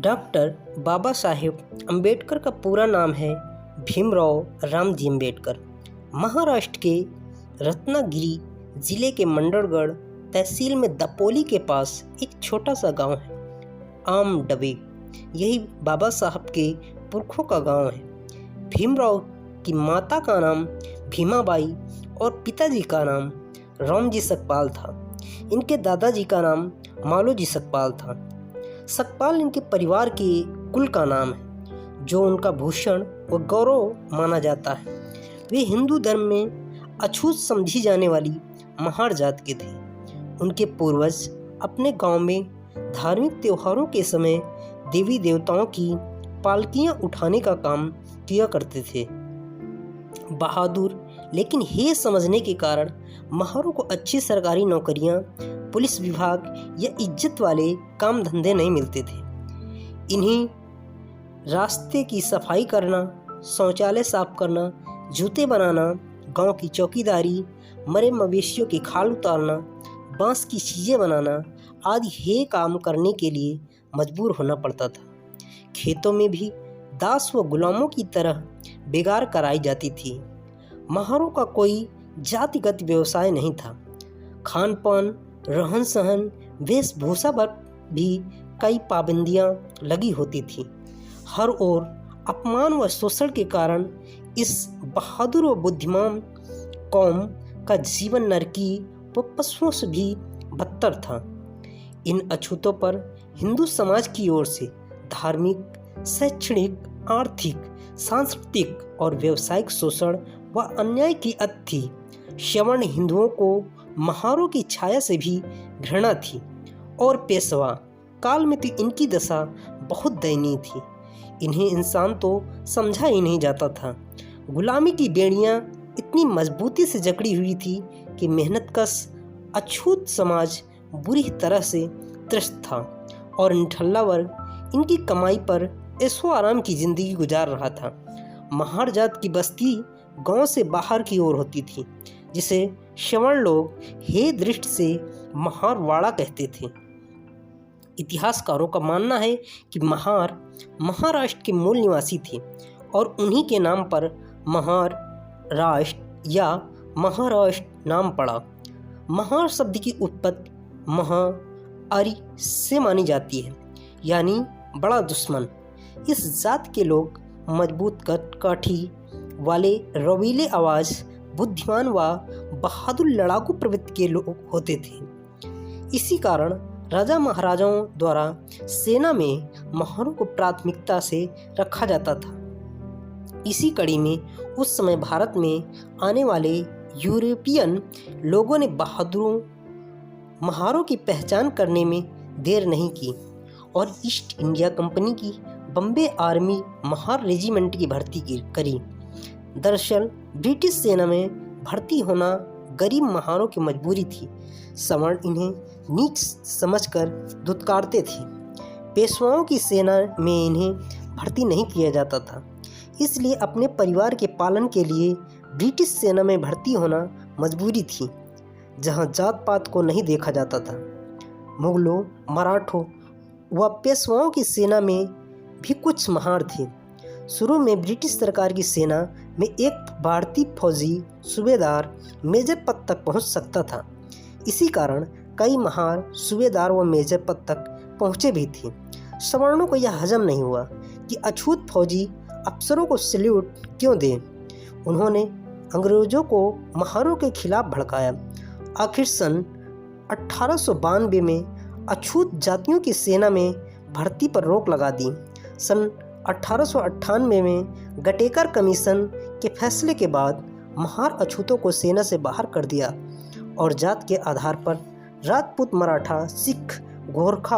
Doctor Baba Saheb Ambedkar का पूरा नाम है भीमराव रामजी अम्बेडकर। महाराष्ट्र के रत्नागिरी जिले के मंडलगढ़ तहसील में दपोली के पास एक छोटा सा गांव है आमडवे। यही बाबा साहब के पुरखों का गांव है। भीमराव की माता का नाम भीमाबाई और पिताजी का नाम रामजी सकपाल था। इनके दादाजी का नाम मालोजी सकपाल था। सकपाल इनके परिवार के कुल का नाम है, जो उनका भूषण व गौरव माना जाता है। वे हिंदू धर्म में अछूत समझी जाने वाली महार जात के थे। उनके पूर्वज अपने गांव में धार्मिक त्योहारों के समय देवी देवताओं की पालकियां उठाने का काम किया करते थे। बहादुर लेकिन हे समझने के कारण महारों को अच्छी सरकारी नौकरियां, पुलिस विभाग या इज्जत वाले काम धंधे नहीं मिलते थे। इन्हीं रास्ते की सफाई करना, शौचालय साफ करना, जूते बनाना, गांव की चौकीदारी, मरे मवेशियों की खाल उतारना, बांस की चीज़ें बनाना आदि हे काम करने के लिए मजबूर होना पड़ता था। खेतों में भी दास व गुलामों की तरह बेगार कराई जाती थी। महारों का कोई जातिगत व्यवसाय नहीं था। खान पान, रहन सहन, वेशभूषा पर भी कई पाबंदियां लगी होती थी। हर ओर अपमान व शोषण के कारण इस बहादुर व बुद्धिमान कौम का जीवन नरकी व पशुओं से भी बदतर था। इन अछूतों पर हिंदू समाज की ओर से धार्मिक, शैक्षणिक, आर्थिक, सांस्कृतिक और व्यावसायिक शोषण व अन्याय की अत थी। श्रवण हिंदुओं को महारों की छाया से भी घृणा थी और पेशवा काल में तो इनकी दशा बहुत दयनीय थी। इन्हें इंसान तो समझा ही नहीं जाता था। गुलामी की बेड़ियां इतनी मजबूती से जकड़ी हुई थी कि मेहनतकश अछूत समाज बुरी तरह से त्रस्त था और निठल्ला वर्ग इनकी कमाई पर ऐशो आराम की जिंदगी गुजार रहा था। महार जात की बस्ती गांव से बाहर की ओर होती थी, जिसे श्रवण लोग हे दृष्टि से महारवाड़ा कहते थे। इतिहासकारों का मानना है कि महार महाराष्ट्र के मूल निवासी थे और उन्हीं के नाम पर महार राष्ट्र या महाराष्ट्र नाम पड़ा। महार शब्द की उत्पत्ति महा आरी से मानी जाती है, यानी बड़ा दुश्मन। इस जात के लोग मजबूत काठी वाले, रवीले आवाज, बुद्धिमान व बहादुर लड़ाकू प्रवृत्ति के लोग होते थे। इसी कारण राजा महाराजाओं द्वारा सेना में महारों को प्राथमिकता से रखा जाता था। इसी कड़ी में उस समय भारत में आने वाले यूरोपियन लोगों ने बहादुरों महारों की पहचान करने में देर नहीं की और ईस्ट इंडिया कंपनी की बम्बे आर्मी महार रेजिमेंट की भर्ती करी। दरअसल ब्रिटिश सेना में भर्ती होना गरीब महारों की मजबूरी थी। सवर्ण इन्हें नीच समझकर दुत्कारते थे। पेशवाओं की सेना में इन्हें भर्ती नहीं किया जाता था, इसलिए अपने परिवार के पालन के लिए ब्रिटिश सेना में भर्ती होना मजबूरी थी, जहां जात पात को नहीं देखा जाता था। मुगलों, मराठों व पेशवाओं की सेना में भी कुछ महार थे। शुरू में ब्रिटिश सरकार की सेना में एक भारतीय फौजी सूबेदार मेजर पद तक पहुंच सकता था। इसी कारण कई महार सूबेदार व मेजर पद तक पहुंचे भी थे। सवर्णों को यह हजम नहीं हुआ कि अछूत फौजी अफसरों को सैल्यूट क्यों दें। उन्होंने अंग्रेजों को महारों के खिलाफ भड़काया। आखिर सन 1892 में अछूत जातियों की सेना में भर्ती पर रोक लगा दी। सन 1898 में गटेकर कमीशन के फैसले के बाद महार अछूतों को सेना से बाहर कर दिया और जात के आधार पर राजपूत, मराठा, सिख, गोरखा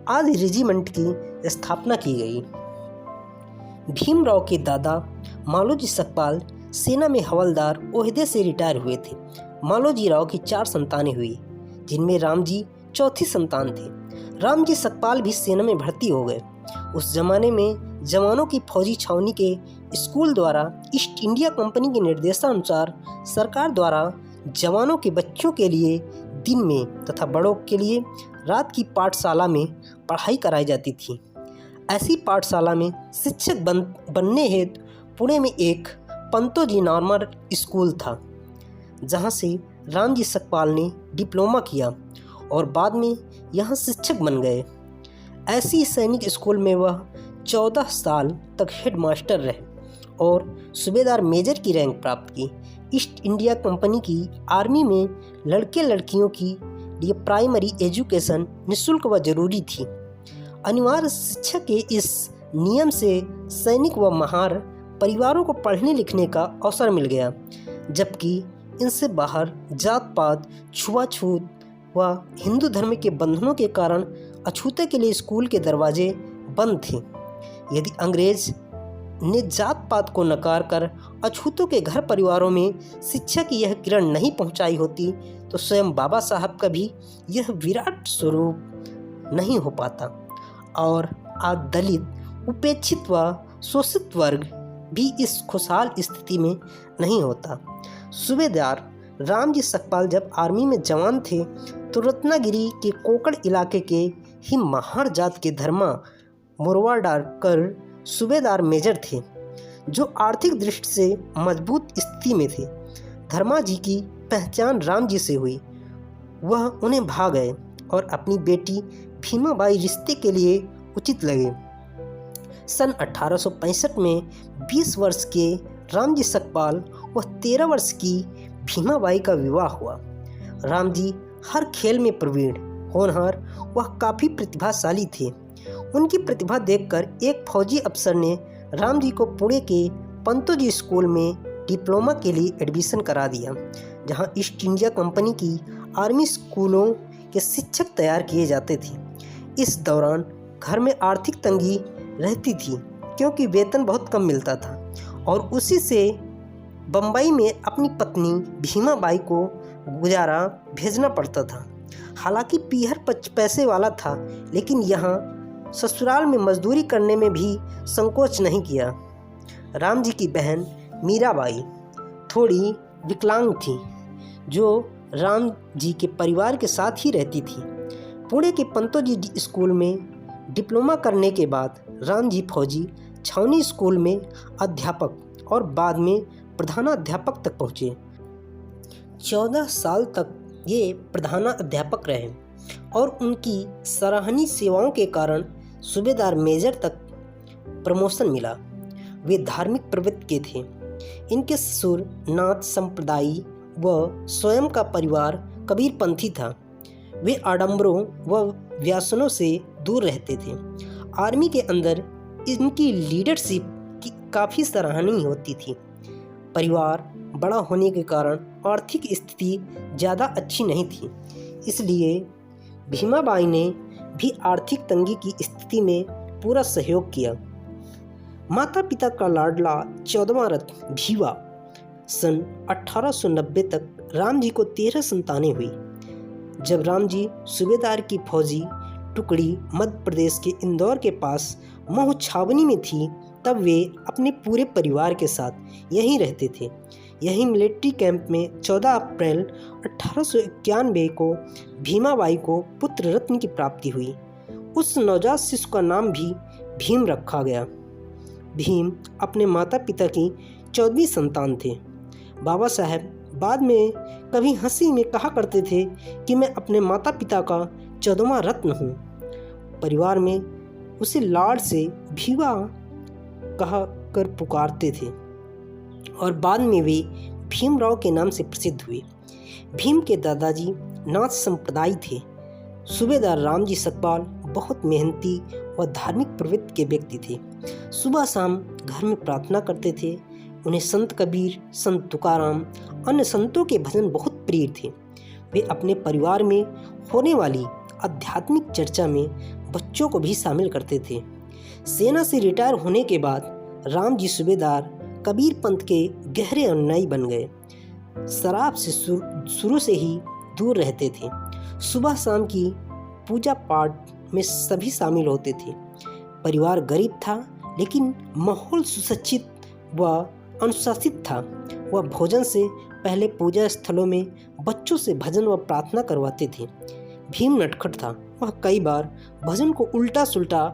आदि रेजिमेंट की स्थापना की गई। भीमराव के दादा मालोजी सकपाल सेना में हवलदार ओहदे से रिटायर हुए थे। मालोजी राव की 4 संतानें हुई, जिनमें रामजी चौथी संतान थे। रामजी सकपाल भी सेना में भर्ती हो गए। उस जमाने में जवानों की फौजी छावनी के स्कूल द्वारा ईस्ट इंडिया कंपनी के निर्देशानुसार सरकार द्वारा जवानों के बच्चों के लिए दिन में तथा बड़ों के लिए रात की पाठशाला में पढ़ाई कराई जाती थी। ऐसी पाठशाला में शिक्षक बनने हेतु पुणे में एक पंतोजी नॉर्मल स्कूल था, जहां से रामजी सकपाल ने डिप्लोमा किया और बाद में यहां शिक्षक बन गए। ऐसी सैनिक स्कूल में वह 14 साल तक हेडमास्टर रहे और सूबेदार मेजर की रैंक प्राप्त की। ईस्ट इंडिया कंपनी की आर्मी में लड़के लड़कियों की लिए प्राइमरी एजुकेशन निःशुल्क व जरूरी थी। अनिवार्य शिक्षा के इस नियम से सैनिक व महार परिवारों को पढ़ने लिखने का अवसर मिल गया, जबकि इनसे बाहर जात पात, छुआछूत व हिंदू धर्म के बंधनों के कारण अछूते के लिए स्कूल के दरवाजे बंद थे। यदि अंग्रेज ने जात पात को नकार कर अछूतों के घर परिवारों में शिक्षा की यह किरण नहीं पहुंचाई होती तो स्वयं बाबा साहब का भी यह विराट स्वरूप नहीं हो पाता और आज दलित, उपेक्षित व शोषित वर्ग भी इस खुशहाल स्थिति में नहीं होता। सूबेदार रामजी सकपाल जब आर्मी में जवान थे तो रत्नागिरी के कोकड़ इलाके के ही महार जात के धर्मा मुरवाडार कर सूबेदार मेजर थे, जो आर्थिक दृष्टि से मजबूत स्थिति में थे। धर्मा जी की पहचान राम जी से हुई। वह उन्हें भा गए और अपनी बेटी भीमाबाई रिश्ते के लिए उचित लगे। सन 1865 में 20 वर्ष के रामजी सकपाल व 13 वर्ष की भीमाबाई का विवाह हुआ। रामजी हर खेल में प्रवीण, होनहार व काफ़ी प्रतिभाशाली थे। उनकी प्रतिभा देखकर एक फौजी अफसर ने रामजी को पुणे के पंतोजी स्कूल में डिप्लोमा के लिए एडमिशन करा दिया, जहां ईस्ट इंडिया कंपनी की आर्मी स्कूलों के शिक्षक तैयार किए जाते थे। इस दौरान घर में आर्थिक तंगी रहती थी क्योंकि वेतन बहुत कम मिलता था और उसी से बम्बई में अपनी पत्नी भीमाबाई को गुजारा भेजना पड़ता था। हालांकि पीहर पैसे वाला था, लेकिन यहाँ ससुराल में मजदूरी करने में भी संकोच नहीं किया। राम जी की बहन मीराबाई थोड़ी विकलांग थी, जो राम जी के परिवार के साथ ही रहती थी। पुणे के पंतोजी स्कूल में डिप्लोमा करने के बाद राम जी फौजी छावनी स्कूल में अध्यापक और बाद में प्रधानाध्यापक तक पहुँचे। 14 साल तक ये प्रधानाध्यापक रहे और उनकी सराहनीय सेवाओं के कारण सूबेदार मेजर तक प्रमोशन मिला। वे धार्मिक प्रवृत्ति के थे। इनके ससुर नाथ संप्रदायी व स्वयं का परिवार कबीरपंथी था। वे आडंबरों व व्यसनों से दूर रहते थे। आर्मी के अंदर इनकी लीडरशिप की काफ़ी सराहनीय होती थी। परिवार बड़ा होने के कारण आर्थिक स्थिति ज़्यादा अच्छी नहीं थी, इसलिए भीमाबाई ने भी आर्थिक तंगी की स्थिति में पूरा सहयोग किया। माता पिता का लाडला 14वां रत्न भीवा सन 1890 तक राम जी को 13 संतानें हुई। जब राम जी सूबेदार की फौजी टुकड़ी मध्य प्रदेश के इंदौर के पास महू छावनी में थी, तब वे अपने पूरे परिवार के साथ यहीं रहते थे। यहीं मिलिट्री कैंप में 14 अप्रैल 1891 को भीमाबाई को पुत्र रत्न की प्राप्ति हुई। उस नवजात शिशु का नाम भी भीम रखा गया। भीम अपने माता पिता की 14वीं संतान थे। बाबा साहब बाद में कभी हंसी में कहा करते थे कि मैं अपने माता पिता का 14वां रत्न हूँ। परिवार में उसे लाड से भीवा कहा कर पुकारते थे और बाद में वे भीमराव के नाम से प्रसिद्ध हुए। भीम के दादाजी नाथ संप्रदायी थे। सूबेदार रामजी सकपाल बहुत मेहनती व धार्मिक प्रवृत्ति के व्यक्ति थे। सुबह शाम घर में प्रार्थना करते थे। उन्हें संत कबीर, संत तुकाराम, अन्य संतों के भजन बहुत प्रिय थे। वे अपने परिवार में होने वाली आध्यात्मिक चर्चा में बच्चों को भी शामिल करते थे। सेना से रिटायर होने के बाद राम जी सूबेदार कबीर पंथ के गहरे अनुयायी बन गए। शराब से शुरू से ही दूर रहते थे। सुबह शाम की पूजा पाठ में सभी शामिल होते थे। परिवार गरीब था, लेकिन माहौल सुसज्जित व अनुशासित था। वह भोजन से पहले पूजा स्थलों में बच्चों से भजन व प्रार्थना करवाते थे। भीम नटखट था। वह कई बार भजन को उल्टा सुल्टा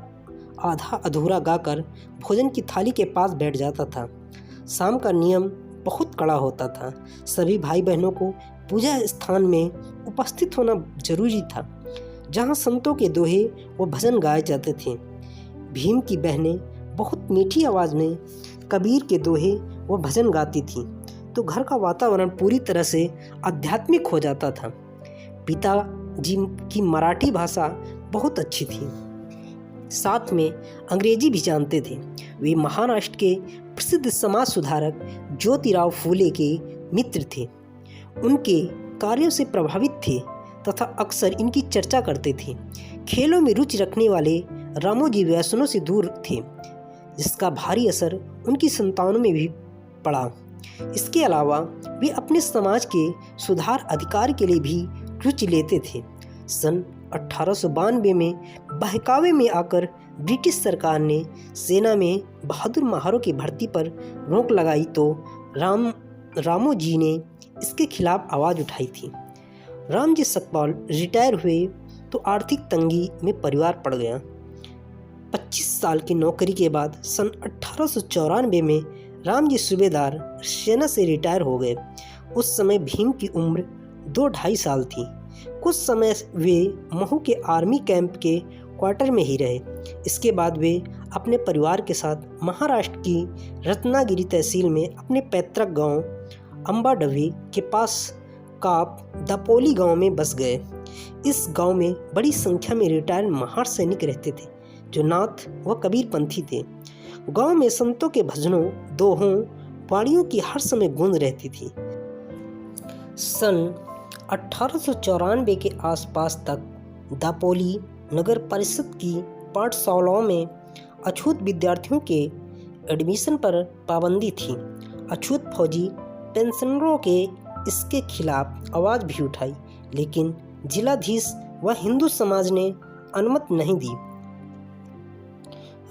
आधा अधूरा गाकर भोजन की थाली के पास बैठ जाता था। शाम का नियम बहुत कड़ा होता था। सभी भाई बहनों को पूजा स्थान में उपस्थित होना जरूरी था, जहाँ संतों के दोहे व भजन गाए जाते थे। भीम की बहनें बहुत मीठी आवाज़ में कबीर के दोहे व भजन गाती थीं, तो घर का वातावरण पूरी तरह से आध्यात्मिक हो जाता था। पिताजी की मराठी भाषा बहुत अच्छी थी, साथ में अंग्रेजी भी जानते थे। वे महाराष्ट्र के प्रसिद्ध समाज सुधारक ज्योतिराव फूले के मित्र थे, उनके कार्यों से प्रभावित थे तथा अक्सर इनकी चर्चा करते थे। खेलों में रुचि रखने वाले रामोजी व्यसनों से दूर थे, जिसका भारी असर उनकी संतानों में भी पड़ा। इसके अलावा वे अपने समाज के सुधार अधिकार के लिए भी रुचि लेते थे। सन 1892 में बहकावे में आकर ब्रिटिश सरकार ने सेना में बहादुर महारों की भर्ती पर रोक लगाई, तो रामोजी ने इसके खिलाफ आवाज़ उठाई थी। रामजी सकपाल रिटायर हुए तो आर्थिक तंगी में परिवार पड़ गया। 25 साल की नौकरी के बाद सन 1894 में रामजी सूबेदार सेना से रिटायर हो गए। उस समय भीम की उम्र 2-2.5 साल थी। कुछ समय वे महू के आर्मी कैंप के क्वार्टर में ही रहे। इसके बाद वे अपने परिवार के साथ महाराष्ट्र की रत्नागिरी तहसील में अपने पैतृक गांव अंबाडवी के पास काप दापोली गांव में बस गए। इस गांव में बड़ी संख्या में रिटायर्ड महार सैनिक रहते थे, जो नाथ व कबीरपंथी थे। गांव में संतों के भजनों, दोहों, वाणियों की हर समय गूंज रहती थी। सन 1894 के आसपास तक दापोली नगर परिषद की पाठशालाओं में अछूत विद्यार्थियों के एडमिशन पर पाबंदी थी। अछूत फौजी पेंशनरों के इसके खिलाफ आवाज़ भी उठाई, लेकिन जिलाधीश व हिंदू समाज ने अनुमति नहीं दी।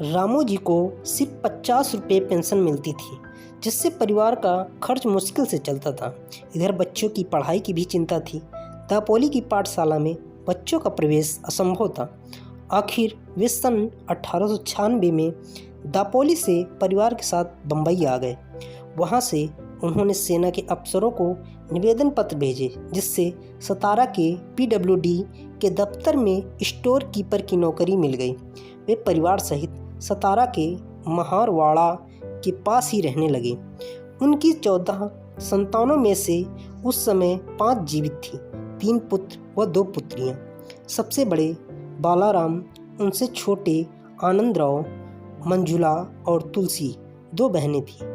रामोजी को सिर्फ 50 रुपये पेंशन मिलती थी, जिससे परिवार का खर्च मुश्किल से चलता था। इधर बच्चों की पढ़ाई की भी चिंता थी। दापोली की पाठशाला में बच्चों का प्रवेश असंभव था। आखिर वे सन 1896 में दापोली से परिवार के साथ बम्बई आ गए। वहाँ से उन्होंने सेना के अफसरों को निवेदन पत्र भेजे, जिससे सतारा के PWD के दफ्तर में स्टोर कीपर की नौकरी मिल गई। वे परिवार सहित सतारा के महारवाड़ा के पास ही रहने लगे। उनकी 14 संतानों में से उस समय 5 जीवित थी, 3 पुत्र व 2 पुत्रियां। सबसे बड़े बालाराम, उनसे छोटे आनंदराव, मंजुला और तुलसी 2 बहनें थीं।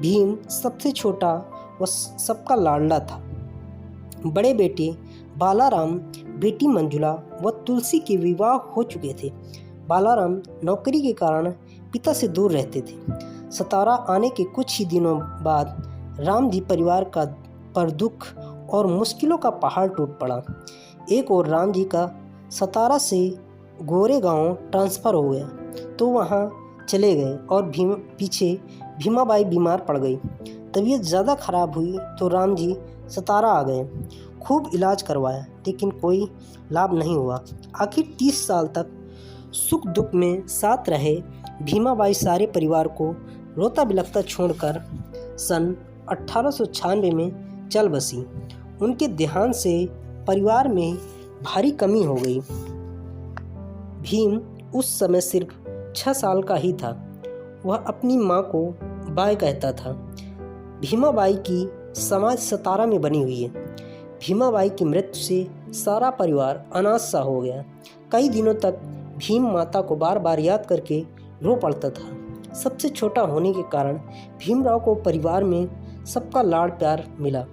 भीम सबसे छोटा व सबका लाडला था। बड़े बेटे बालाराम, बेटी मंजुला व तुलसी के विवाह हो चुके थे। बालाराम नौकरी के कारण पिता से दूर रहते थे। सतारा आने के कुछ ही दिनों बाद राम जी परिवार का पर दुख और मुश्किलों का पहाड़ टूट पड़ा। एक और राम जी का सतारा से गोरेगांव ट्रांसफ़र हो गया, तो वहाँ चले गए और भीमाबाई बीमार पड़ गई। तबीयत ज़्यादा खराब हुई तो राम जी सतारा आ गए। खूब इलाज करवाया, लेकिन कोई लाभ नहीं हुआ। आखिर 30 साल तक सुख दुख में साथ रहे भीमाबाई सारे परिवार को रोता बिलखता छोड़कर सन 1896 में चल बसी। उनके देहांत से परिवार में भारी कमी हो गई। भीम उस समय सिर्फ 6 साल का ही था। वह अपनी माँ को बाई कहता था। भीमाबाई की समाज सतारा में बनी हुई है। भीमाबाई की मृत्यु से सारा परिवार अनाथ सा हो गया। कई दिनों तक भीम माता को बार बार याद करके रो पड़ता था। सबसे छोटा होने के कारण भीमराव को परिवार में सबका लाड़ प्यार मिला।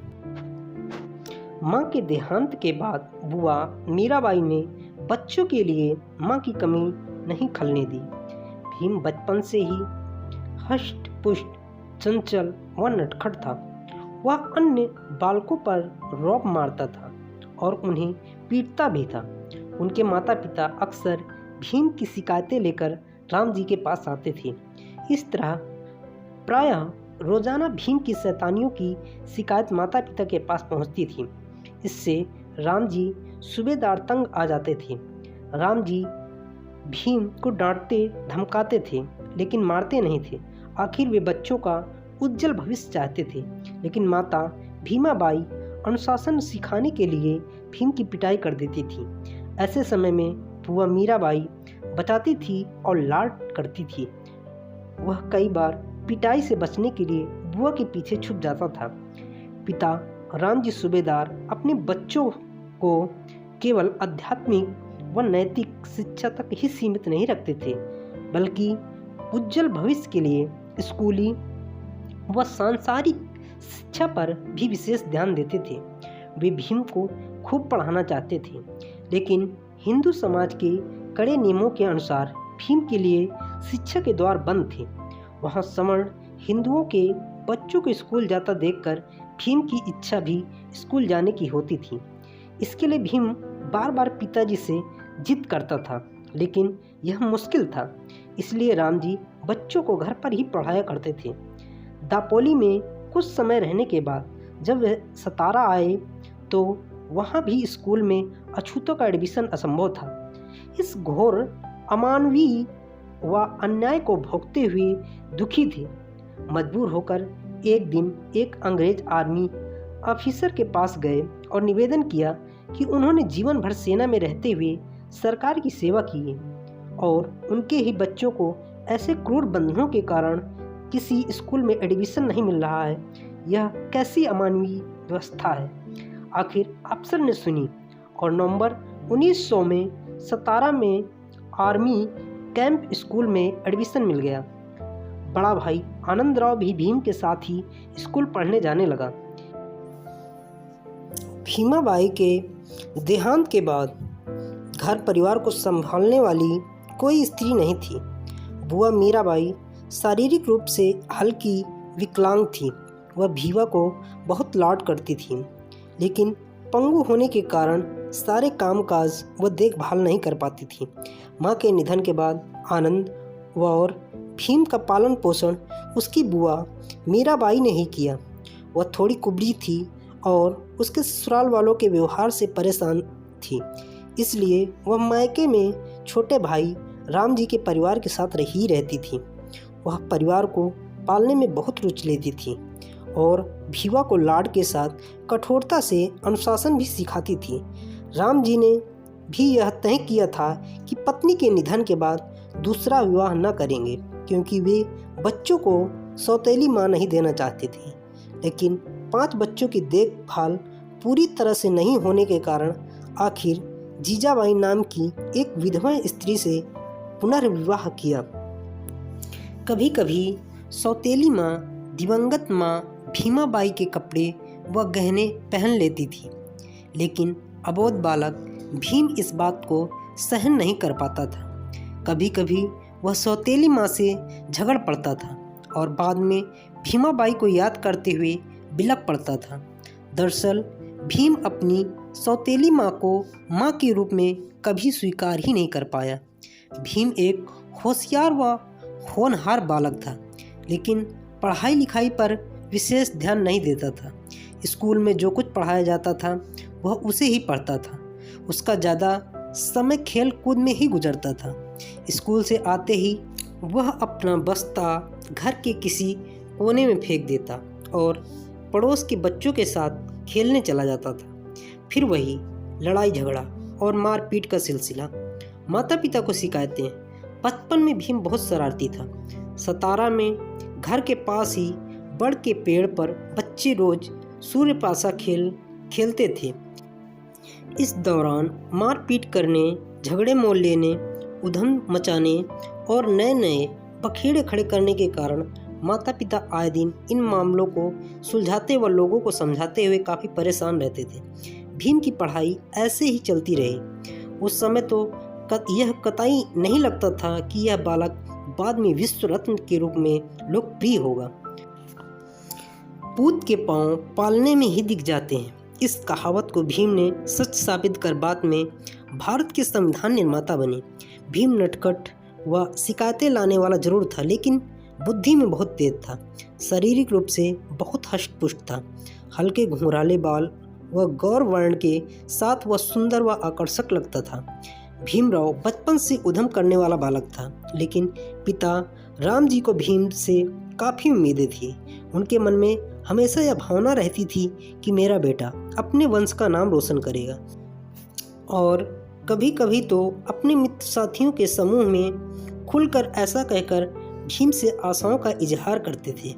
माँ के देहांत के बाद बुआ मीराबाई ने बच्चों के लिए माँ की कमी नहीं खलने दी। भीम बचपन से ही हष्ट पुष्ट, चंचल व नटखट था। वह अन्य बालकों पर रौब मारता था और उन्हें पीटता भी था। उनके माता पिता अक्सर भीम की शिकायतें लेकर राम जी के पास आते थे। इस तरह प्रायः रोजाना भीम की शैतानियों की शिकायत माता पिता के पास पहुंचती थी। इससे राम जी सूबेदार तंग आ जाते थे। राम जी भीम को डांटते धमकाते थे लेकिन मारते नहीं थे। आखिर वे बच्चों का उज्जवल भविष्य चाहते थे। लेकिन माता भीमाबाई अनुशासन सिखाने के लिए भीम की पिटाई कर देती थी। ऐसे समय में बुआ मीराबाई बचाती थी और लाड करती थी। वह कई बार पिटाई से बचने के लिए बुआ के पीछे छुप जाता था। पिता रामजी सूबेदार अपने बच्चों को केवल आध्यात्मिक व नैतिक शिक्षा तक ही सीमित नहीं रखते थे, बल्कि उज्जवल भविष्य के लिए स्कूली व सांसारिक शिक्षा पर भी विशेष ध्यान देते थे। वे भीम को खूब पढ़ाना चाहते थे, लेकिन हिंदू समाज के कड़े नियमों के अनुसार भीम के लिए शिक्षा के द्वार बंद थे। वहाँ सवर्ण हिंदुओं के बच्चों को स्कूल जाता देखकर भीम की इच्छा भी स्कूल जाने की होती थी। इसके लिए भीम बार बार पिताजी से जिद करता था, लेकिन यह मुश्किल था। इसलिए रामजी बच्चों को घर पर ही पढ़ाया करते थे। दापोली में कुछ समय रहने के बाद जब वे सतारा आए तो वहाँ भी स्कूल में अछूतों का एडमिशन असंभव था। इस घोर अमानवीय व अन्याय को भोगते हुए दुखी थे। मजबूर होकर एक दिन एक अंग्रेज आर्मी ऑफिसर के पास गए और निवेदन किया कि उन्होंने जीवन भर सेना में रहते हुए सरकार की सेवा की है और उनके ही बच्चों को ऐसे क्रूर बंधनों के कारण किसी स्कूल में एडमिशन नहीं मिल रहा है। यह कैसी अमानवीय व्यवस्था है। आखिर अफसर ने सुनी और नवंबर 1900 में सतारा में आर्मी कैंप स्कूल में एडमिशन मिल गया। बड़ा भाई आनंदराव भी भीम के साथ ही स्कूल पढ़ने जाने लगा। भीमाबाई के देहांत के बाद घर परिवार को संभालने वाली कोई स्त्री नहीं थी। बुआ मीराबाई शारीरिक रूप से हल्की विकलांग थी। वह भीवा को बहुत लाड करती थी, लेकिन पंगु होने के कारण सारे कामकाज वह देखभाल नहीं कर पाती थी। माँ के निधन के बाद आनंद और भीम का पालन पोषण उसकी बुआ मीराबाई ने ही किया। वह थोड़ी कुबड़ी थी और उसके ससुराल वालों के व्यवहार से परेशान थी, इसलिए वह मायके में छोटे भाई राम जी के परिवार के साथ ही रहती थी। वह परिवार को पालने में बहुत रुचि लेती थी और भीवा को लाड के साथ कठोरता से अनुशासन भी सिखाती थी। राम जी ने भी यह तय किया था कि पत्नी के निधन के बाद दूसरा विवाह न करेंगे, क्योंकि वे बच्चों को सौतेली मां नहीं देना चाहते थे। लेकिन 5 बच्चों की देखभाल पूरी तरह से नहीं होने के कारण आखिर जीजाबाई नाम की एक विधवा स्त्री से पुनर्विवाह किया। कभी कभी सौतेली माँ दिवंगत माँ भीमाबाई के कपड़े व गहने पहन लेती थी, लेकिन अबोध बालक भीम इस बात को सहन नहीं कर पाता था। कभी कभी वह सौतेली माँ से झगड़ पड़ता था और बाद में भीमाबाई को याद करते हुए बिलख पड़ता था। दरअसल भीम अपनी सौतेली माँ को माँ के रूप में कभी स्वीकार ही नहीं कर पाया। भीम एक होशियार व होनहार बालक था, लेकिन पढ़ाई लिखाई पर विशेष ध्यान नहीं देता था। स्कूल में जो कुछ पढ़ाया जाता था वह उसे ही पढ़ता था। उसका ज़्यादा समय खेल कूद में ही गुजरता था। स्कूल से आते ही वह अपना बस्ता घर के किसी कोने में फेंक देता और पड़ोस के बच्चों के साथ खेलने चला जाता था। फिर वही लड़ाई झगड़ा और मारपीट का सिलसिला। माता पिता को शिकायतें। बचपन में भीम बहुत शरारती था। सतारा में घर के पास ही बड़ के पेड़ पर बच्चे रोज सूर्यपासा खेलते थे। इस दौरान मारपीट करने, झगड़े मोल लेने, उधम मचाने और नए नए बखेड़े खड़े करने के कारण माता पिता आए दिन इन मामलों को सुलझाते व लोगों को समझाते हुए काफ़ी परेशान रहते थे। भीम की पढ़ाई ऐसे ही चलती रही। उस समय तो यह कतई नहीं लगता था कि यह बालक बाद में विश्व रत्न के रूप में लोकप्रिय होगा। पूत के पांव पालने में ही दिख जाते हैं। इस कहावत को भीम ने सच साबित कर बाद में भारत के संविधान निर्माता बने। भीम नटखट व शिकायतें लाने वाला जरूर था, लेकिन बुद्धि में बहुत तेज था। शारीरिक रूप से बहुत हष्ट-पुष्ट था। हल्के घुंघराले बाल व गौर वर्ण के साथ वह सुंदर व आकर्षक लगता था। भीमराव बचपन से उद्यम करने वाला बालक था, लेकिन पिता राम जी को भीम से काफ़ी उम्मीदें थी। उनके मन में हमेशा यह भावना रहती थी कि मेरा बेटा अपने वंश का नाम रोशन करेगा, और कभी कभी तो अपने मित्र साथियों के समूह में खुलकर ऐसा कहकर भीम से आशाओं का इजहार करते थे।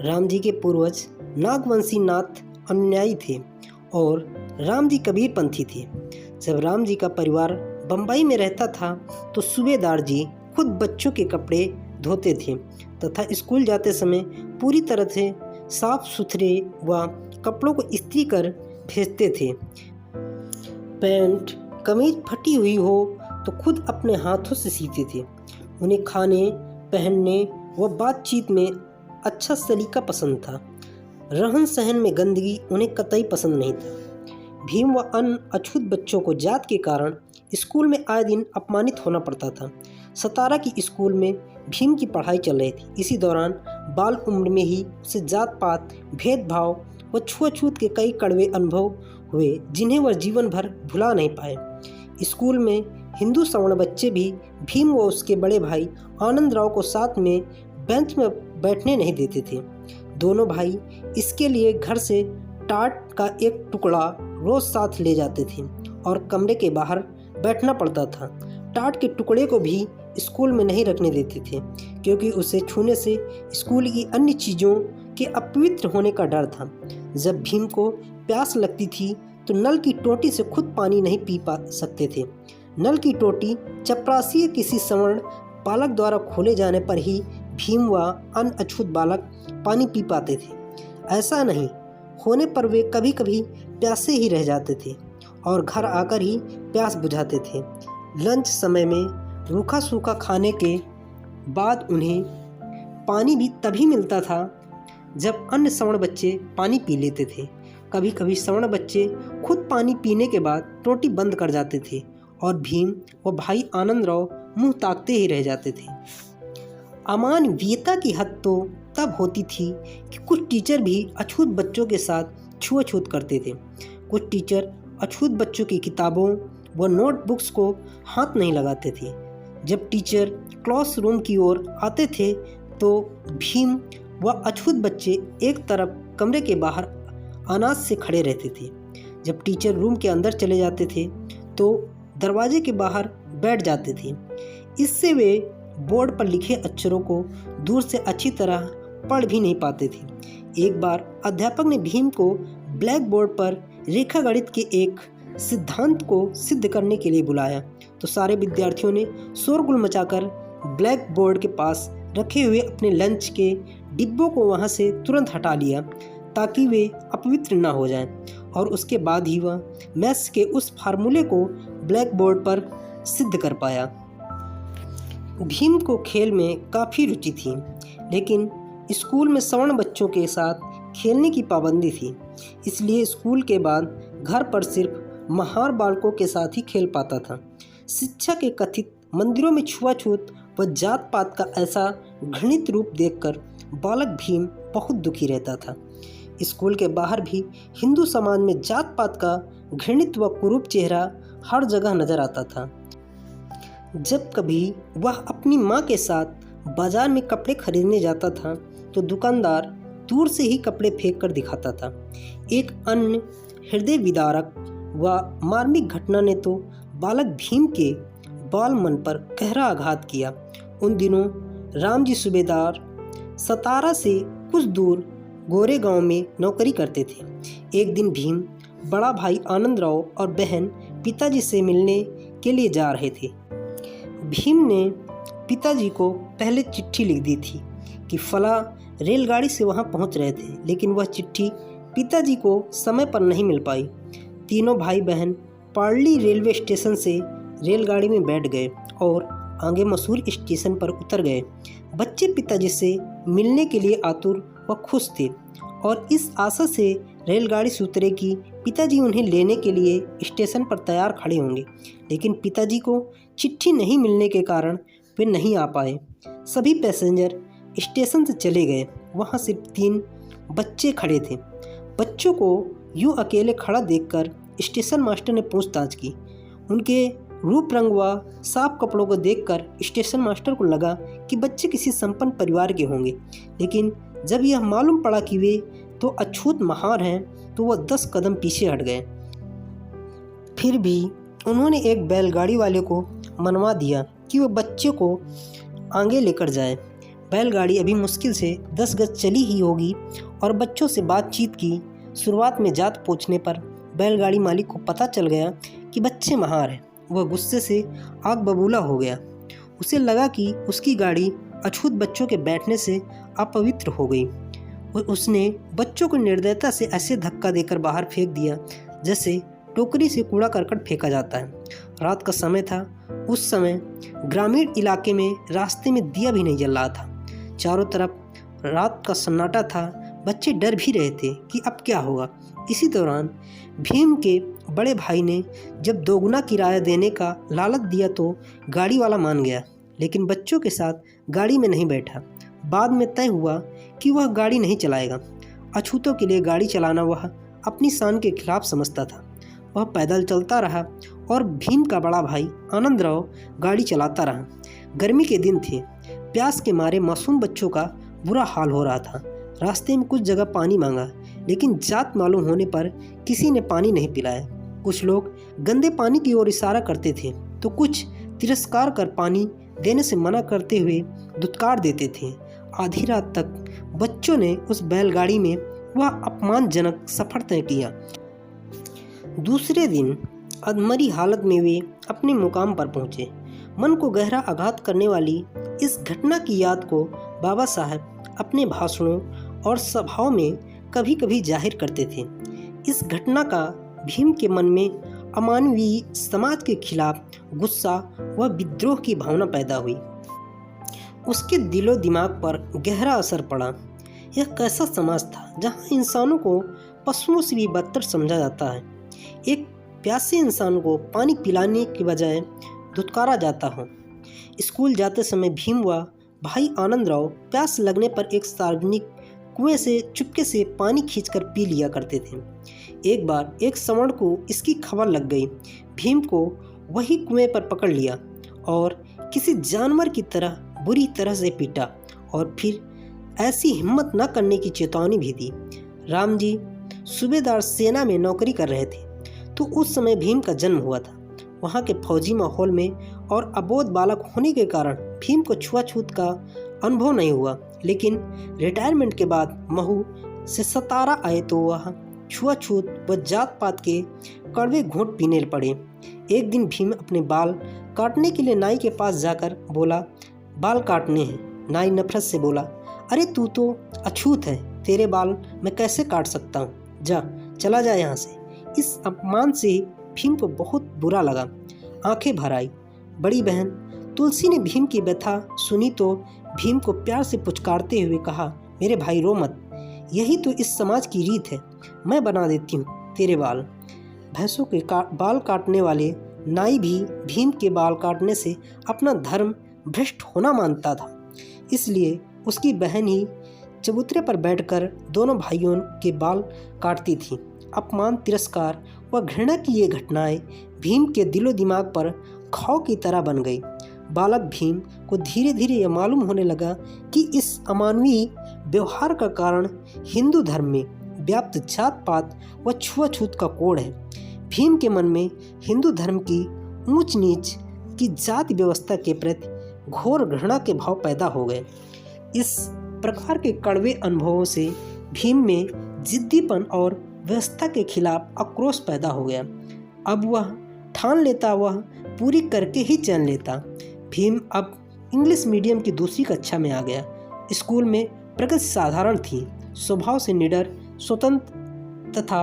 राम जी के पूर्वज नागवंशी नाथ अनुयायी थे और राम जी कबीरपंथी थे। जब राम जी का परिवार बम्बई में रहता था तो सूबेदार जी खुद बच्चों के कपड़े धोते थे तथा स्कूल जाते समय पूरी तरह से साफ सुथरे व कपड़ों को इस्त्री कर भेजते थे। पैंट कमीज फटी हुई हो तो खुद अपने हाथों से सीते थे। उन्हें खाने पहनने व बातचीत में अच्छा सलीका पसंद था। रहन सहन में गंदगी उन्हें कतई पसंद नहीं था। भीम व अन्य अछूत बच्चों को जात के कारण स्कूल में आए दिन अपमानित होना पड़ता था। 17 की स्कूल में भीम की पढ़ाई चल रही थी। इसी दौरान बाल उम्र में ही उसे जात पात, भेदभाव व छुआछूत के कई कड़वे अनुभव हुए जिन्हें वह जीवन भर भुला नहीं पाए। स्कूल में हिंदू सवर्ण बच्चे भी भीम व उसके बड़े भाई आनंद राव को साथ में बेंच में बैठने नहीं देते थे। दोनों भाई इसके लिए घर से टाट का एक टुकड़ा रोज साथ ले जाते थे और कमरे के बाहर बैठना पड़ता था। टाट के टुकड़े को भी स्कूल में नहीं रखने देते थे क्योंकि उसे छूने से स्कूल की अन्य चीज़ों के अपवित्र होने का डर था। जब भीम को प्यास लगती थी तो नल की टोटी से खुद पानी नहीं पी पा सकते थे। नल की टोटी चपरासी किसी सवर्ण बालक द्वारा खोले जाने पर ही भीम व अन्य अछूत बालक पानी पी पाते थे। ऐसा नहीं होने पर वे कभी कभी प्यासे ही रह जाते थे और घर आकर ही प्यास बुझाते थे। लंच समय में रूखा सूखा खाने के बाद उन्हें पानी भी तभी मिलता था जब अन्य सवर्ण बच्चे पानी पी लेते थे। कभी कभी सवर्ण बच्चे खुद पानी पीने के बाद टोटी बंद कर जाते थे और भीम व भाई आनंद राव मुंह ताकते ही रह जाते थे। अमानवीयता की हद तो तब होती थी कि कुछ टीचर भी अछूत बच्चों के साथ छुआछूत करते थे। कुछ टीचर अछूत बच्चों की किताबों व नोटबुक्स को हाथ नहीं लगाते थे। जब टीचर क्लासरूम की ओर आते थे तो भीम व अछूत बच्चे एक तरफ कमरे के बाहर अनाज से खड़े रहते थे। जब टीचर रूम के अंदर चले जाते थे तो दरवाजे के बाहर बैठ जाते थे। इससे वे बोर्ड पर लिखे अक्षरों को दूर से अच्छी तरह पढ़ भी नहीं पाते थे। एक बार अध्यापक ने भीम को ब्लैक बोर्ड पर रेखा गणित के एक सिद्धांत को सिद्ध करने के लिए बुलाया तो सारे विद्यार्थियों ने शोरगुल मचाकर ब्लैक बोर्ड के पास रखे हुए अपने लंच के डिब्बों को वहां से तुरंत हटा लिया ताकि वे अपवित्र न हो जाएं, और उसके बाद ही वह मैथ्स के उस फार्मूले को ब्लैक बोर्ड पर सिद्ध कर पाया। भीम को खेल में काफ़ी रुचि थी, लेकिन स्कूल में सवर्ण बच्चों के साथ खेलने की पाबंदी थी, इसलिए स्कूल के बाद घर पर सिर्फ महार बालकों के साथ ही खेल पाता था। शिक्षा के कथित मंदिरों में छुआछूत व जात पात का ऐसा घृणित रूप देखकर बालक भीम बहुत दुखी रहता था। स्कूल के बाहर भी हिंदू समाज में जात पात का घृणित व कुरूप चेहरा हर जगह नजर आता था। जब कभी वह अपनी माँ के साथ बाजार में कपड़े खरीदने जाता था तो दुकानदार दूर से ही कपड़े फेंक कर दिखाता था। एक अन्य हृदय विदारक व मार्मिक घटना ने तो बालक भीम के बाल मन पर गहरा आघात किया। उन दिनों रामजी सूबेदार सतारा से कुछ दूर गोरे गांव में नौकरी करते थे। एक दिन भीम, बड़ा भाई आनंद राव और बहन पिताजी से मिलने के लिए जा रहे थे। भीम ने पिताजी को पहले चिट्ठी लिख दी थी कि फला रेलगाड़ी से वहां पहुंच रहे थे, लेकिन वह चिट्ठी पिताजी को समय पर नहीं मिल पाई। तीनों भाई बहन पार्ली रेलवे स्टेशन से रेलगाड़ी में बैठ गए और आगे मसूर स्टेशन पर उतर गए। बच्चे पिताजी से मिलने के लिए आतुर व खुश थे और इस आशा से रेलगाड़ी से उतरे कि पिताजी उन्हें लेने के लिए स्टेशन पर तैयार खड़े होंगे, लेकिन पिताजी को चिट्ठी नहीं मिलने के कारण वे नहीं आ पाए। सभी पैसेंजर स्टेशन से चले गए। वहाँ सिर्फ 3 बच्चे खड़े थे। बच्चों को यूं अकेले खड़ा देखकर स्टेशन मास्टर ने पूछताछ की। उनके रूप रंग व साफ कपड़ों को देखकर स्टेशन मास्टर को लगा कि बच्चे किसी संपन्न परिवार के होंगे, लेकिन जब यह मालूम पड़ा कि वे तो अछूत महार हैं तो वह 10 कदम पीछे हट गए। फिर भी उन्होंने एक बैलगाड़ी वाले को मनवा दिया कि वह बच्चे को आगे लेकर जाए। बैलगाड़ी अभी मुश्किल से 10 गज चली ही होगी और बच्चों से बातचीत की। शुरुआत में जात पूछने पर बैलगाड़ी मालिक को पता चल गया कि बच्चे महार हैं। वह गुस्से से आग बबूला हो गया। उसे लगा कि उसकी गाड़ी अछूत बच्चों के बैठने से अपवित्र हो गई। उसने बच्चों को निर्दयता से ऐसे धक्का देकर बाहर फेंक दिया जैसे टोकरी से कूड़ा करकट फेंका जाता है। रात का समय था। उस समय ग्रामीण इलाके में रास्ते में दिया भी नहीं जल रहा था। चारों तरफ रात का सन्नाटा था। बच्चे डर भी रहे थे कि अब क्या होगा। इसी दौरान भीम के बड़े भाई ने जब दोगुना किराया देने का लालच दिया तो गाड़ी वाला मान गया, लेकिन बच्चों के साथ गाड़ी में नहीं बैठा। बाद में तय हुआ कि वह गाड़ी नहीं चलाएगा। अछूतों के लिए गाड़ी चलाना वह अपनी शान के खिलाफ समझता था। वह पैदल चलता रहा और भीम का बड़ा भाई आनंदराव गाड़ी चलाता रहा। गर्मी के दिन थे। प्यास के मारे मासूम बच्चों का बुरा हाल हो रहा था। रास्ते में कुछ जगह पानी मांगा, लेकिन जात मालूम होने पर किसी ने पानी नहीं पिलाया। कुछ लोग गंदे पानी की ओर इशारा करते थे तो कुछ तिरस्कार कर पानी देने से मना करते हुए दुत्कार देते थे। आधी रात तक बच्चों ने उस बैलगाड़ी में वह अपमानजनक सफर तय किया। दूसरे दिन अधमरी हालत में वे अपने मुकाम पर पहुंचे। मन को गहरा आघात करने वाली इस घटना की याद को बाबा साहब अपने भाषणों और सभाओं में कभी कभी जाहिर करते थे। इस घटना का भीम के मन में अमानवीय समाज के खिलाफ गुस्सा व विद्रोह की भावना पैदा हुई। उसके दिलो दिमाग पर गहरा असर पड़ा। यह कैसा समाज था जहाँ इंसानों को पशुओं से भी बदतर समझा जाता है। एक प्यासे इंसान को पानी पिलाने के बजाय धुतकारा जाता हो। स्कूल जाते समय भीम व भाई आनंदराव प्यास लगने पर एक सार्वजनिक कुएं से चुपके से पानी खींचकर पी लिया करते थे। एक बार एक सवर्ण को इसकी खबर लग गई। भीम को वही कुएं पर पकड़ लिया और किसी जानवर की तरह बुरी तरह से पीटा और फिर ऐसी हिम्मत न करने की चेतावनी भी दी। राम जी सूबेदार सेना में नौकरी कर रहे थे तो उस समय भीम का जन्म हुआ था। वहाँ के फौजी माहौल में और अबोध बालक होने के कारण भीम को छुआछूत का अनुभव नहीं हुआ, लेकिन रिटायरमेंट के बाद महू से सतारा आए तो वह छुआछूत व जात पात के कड़वे घूंट पीने पड़े। एक दिन भीम अपने बाल काटने के लिए नाई के पास जाकर बोला, बाल काटने हैं। नाई नफरत से बोला, अरे तू तो अछूत है, तेरे बाल मैं कैसे काट सकता हूँ, जा चला जा यहाँ से। इस अपमान से भीम को बहुत बुरा लगा। आंखें भर आई। बड़ी बहन तुलसी ने भीम की व्यथा सुनी तो भीम को प्यार से पुचकारते हुए कहा, मेरे भाई रो मत, यही तो इस समाज की रीत है, मैं बना देती हूँ तेरे बाल। भैंसों के बाल काटने वाले नाई भी भीम के बाल काटने से अपना धर्म भ्रष्ट होना मानता था, इसलिए उसकी बहन ही चबूतरे पर बैठकर दोनों भाइयों के बाल काटती थी। अपमान, तिरस्कार व घृणा की ये घटनाएं भीम के दिलो दिमाग पर खाव की तरह बन गई। बालक भीम को धीरे धीरे यह मालूम होने लगा कि इस अमानवीय व्यवहार का कारण हिंदू धर्म में व्याप्त जात पात व छुआछूत का कोड है। भीम के मन में हिंदू धर्म की ऊंच नीच की जाति व्यवस्था के प्रति घोर घृणा के भाव पैदा हो गए। इस प्रकार के कड़वे अनुभवों से भीम में जिद्दीपन और व्यवस्था के खिलाफ आक्रोश पैदा हो गया। अब वह ठान लेता वह पूरी करके ही चैन लेता। भीम अब इंग्लिश मीडियम की दूसरी कक्षा में आ गया। स्कूल में प्रगति साधारण थी, स्वभाव से निडर, स्वतंत्र तथा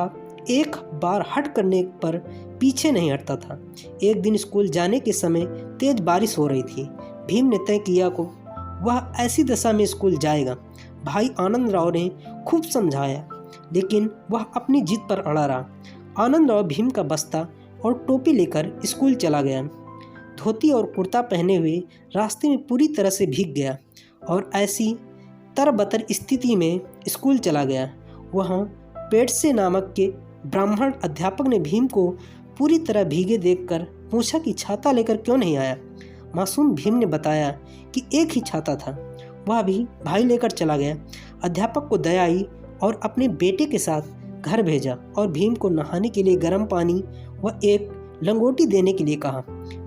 एक बार हट करने पर पीछे नहीं हटता था। एक दिन स्कूल जाने के समय तेज बारिश हो रही थी। भीम ने तय किया को वह ऐसी दशा में स्कूल जाएगा। भाई आनंदराव ने खूब समझाया, लेकिन वह अपनी जिद पर अड़ा रहा। आनंदराव भीम का बस्ता और टोपी लेकर स्कूल चला गया। धोती और कुर्ता पहने हुए रास्ते में पूरी तरह से भीग गया और ऐसी तरबतर स्थिति में स्कूल चला गया। वहाँ पेड़से नामक के ब्राह्मण अध्यापक ने भीम को पूरी तरह भीगे देखकर पूछा कि छाता लेकर क्यों नहीं आया। मासूम भीम ने बताया कि एक ही छाता था, वह भी भाई लेकर चला गया। अध्यापक को दया आई और अपने बेटे के साथ घर भेजा और भीम को नहाने के लिए गर्म पानी व एक लंगोटी देने के लिए कहा।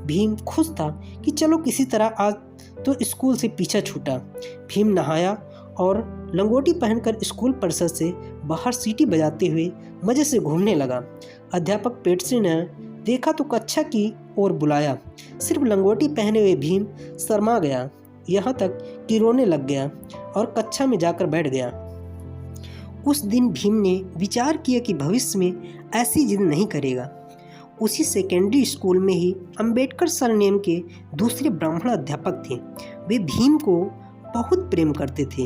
भीम खुश था कि चलो किसी तरह आज तो स्कूल से पीछा छूटा। भीम नहाया और लंगोटी पहनकर स्कूल परिसर से बाहर सीटी बजाते हुए मज़े से घूमने लगा। अध्यापक पेटसे ने देखा तो कक्षा की ओर बुलाया। सिर्फ लंगोटी पहने हुए भीम शर्मा गया, यहाँ तक कि रोने लग गया और कक्षा में जाकर बैठ गया। उस दिन भीम ने विचार किया कि भविष्य में ऐसी जिद नहीं करेगा। उसी सेकेंडरी स्कूल में ही अंबेडकर सरनेम के दूसरे ब्राह्मण अध्यापक थे। वे भीम को बहुत प्रेम करते थे।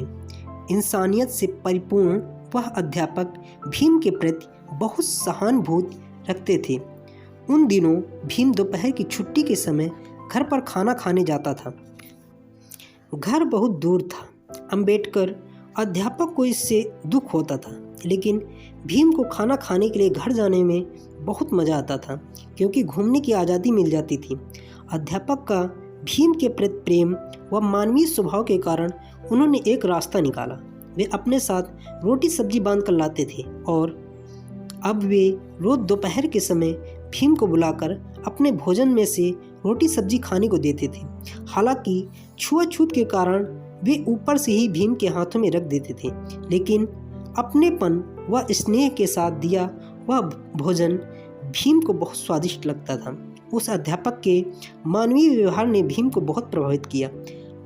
इंसानियत से परिपूर्ण वह अध्यापक भीम के प्रति बहुत सहानुभूति रखते थे। उन दिनों भीम दोपहर की छुट्टी के समय घर पर खाना खाने जाता था। घर बहुत दूर था। अंबेडकर अध्यापक को इससे दुख होता था, लेकिन भीम को खाना खाने के लिए घर जाने में बहुत मज़ा आता था, क्योंकि घूमने की आज़ादी मिल जाती थी। अध्यापक का भीम के प्रति प्रेम व मानवीय स्वभाव के कारण उन्होंने एक रास्ता निकाला। वे अपने साथ रोटी सब्जी बांध कर लाते थे और अब वे रोज दोपहर के समय भीम को बुलाकर अपने भोजन में से रोटी सब्जी खाने को देते थे। हालांकि छुआछूत के कारण वे ऊपर से ही भीम के हाथों में रख देते थे, लेकिन अपनेपन व स्नेह के साथ दिया वह भोजन भीम को बहुत स्वादिष्ट लगता था। उस अध्यापक के मानवीय व्यवहार ने भीम को बहुत प्रभावित किया।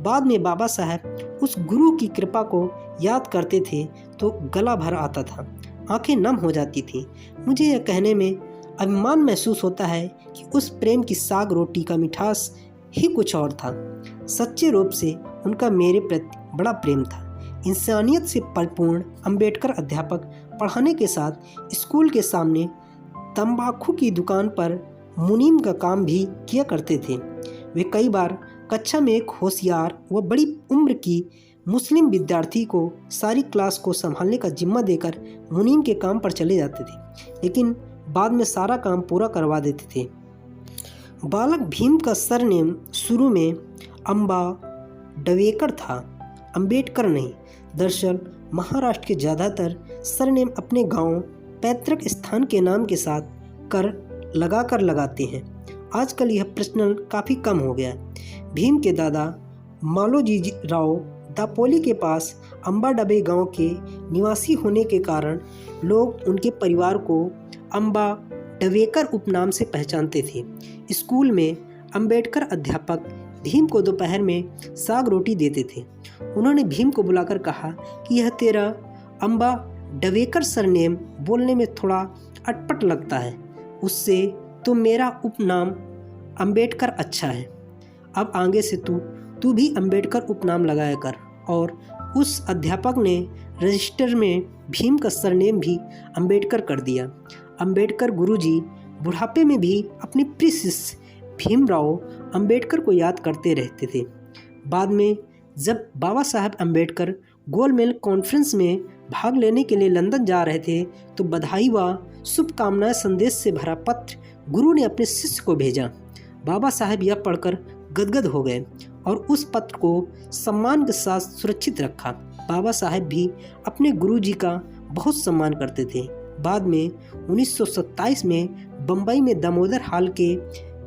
बाद में बाबा साहब उस गुरु की कृपा को याद करते थे तो गला भर आता था, आंखें नम हो जाती थी। मुझे यह कहने में अभिमान महसूस होता है कि उस प्रेम की साग रोटी का मिठास ही कुछ और था। सच्चे रूप से उनका मेरे प्रति बड़ा प्रेम था। इंसानियत से परिपूर्ण अंबेडकर अध्यापक पढ़ाने के साथ स्कूल के सामने तंबाकू की दुकान पर मुनीम का काम भी किया करते थे। वे कई बार कक्षा में एक होशियार व बड़ी उम्र की मुस्लिम विद्यार्थी को सारी क्लास को संभालने का जिम्मा देकर मुनीम के काम पर चले जाते थे, लेकिन बाद में सारा काम पूरा करवा देते थे। बालक भीम का सरनेम शुरू में अम्बा डवेकर था, अंबेडकर नहीं। दरअसल महाराष्ट्र के ज़्यादातर सरनेम अपने गांव पैतृक स्थान के नाम के साथ कर लगाते हैं। आजकल यह प्रचलन काफ़ी कम हो गया है। भीम के दादा मालोजी राव दापोली के पास अम्बा डबे गांव के निवासी होने के कारण लोग उनके परिवार को अम्बा डवेकर उपनाम से पहचानते थे। स्कूल में अंबेडकर अध्यापक भीम को दोपहर में साग रोटी देते थे। उन्होंने भीम को बुलाकर कहा कि यह तेरा अम्बा डवेकर सरनेम बोलने में थोड़ा अटपट लगता है, उससे तो मेरा उपनाम अंबेडकर अच्छा है। अब आगे से तू भी अंबेडकर उपनाम लगाया कर। और उस अध्यापक ने रजिस्टर में भीम का सरनेम भी अंबेडकर कर दिया। अंबेडकर गुरुजी बुढ़ापे में भी अपने प्रिय शिष्य भीमराव अंबेडकर को याद करते रहते थे। बाद में जब बाबा साहब अंबेडकर गोलमेज कॉन्फ्रेंस में भाग लेने के लिए लंदन जा रहे थे तो बधाई व शुभकामनाएं संदेश से भरा पत्र गुरु ने अपने शिष्य को भेजा। बाबा साहब यह पढ़कर गदगद हो गए और उस पत्र को सम्मान के साथ सुरक्षित रखा। बाबा साहब भी अपने गुरुजी का बहुत सम्मान करते थे। बाद में 1927 में बम्बई में दामोदर हॉल के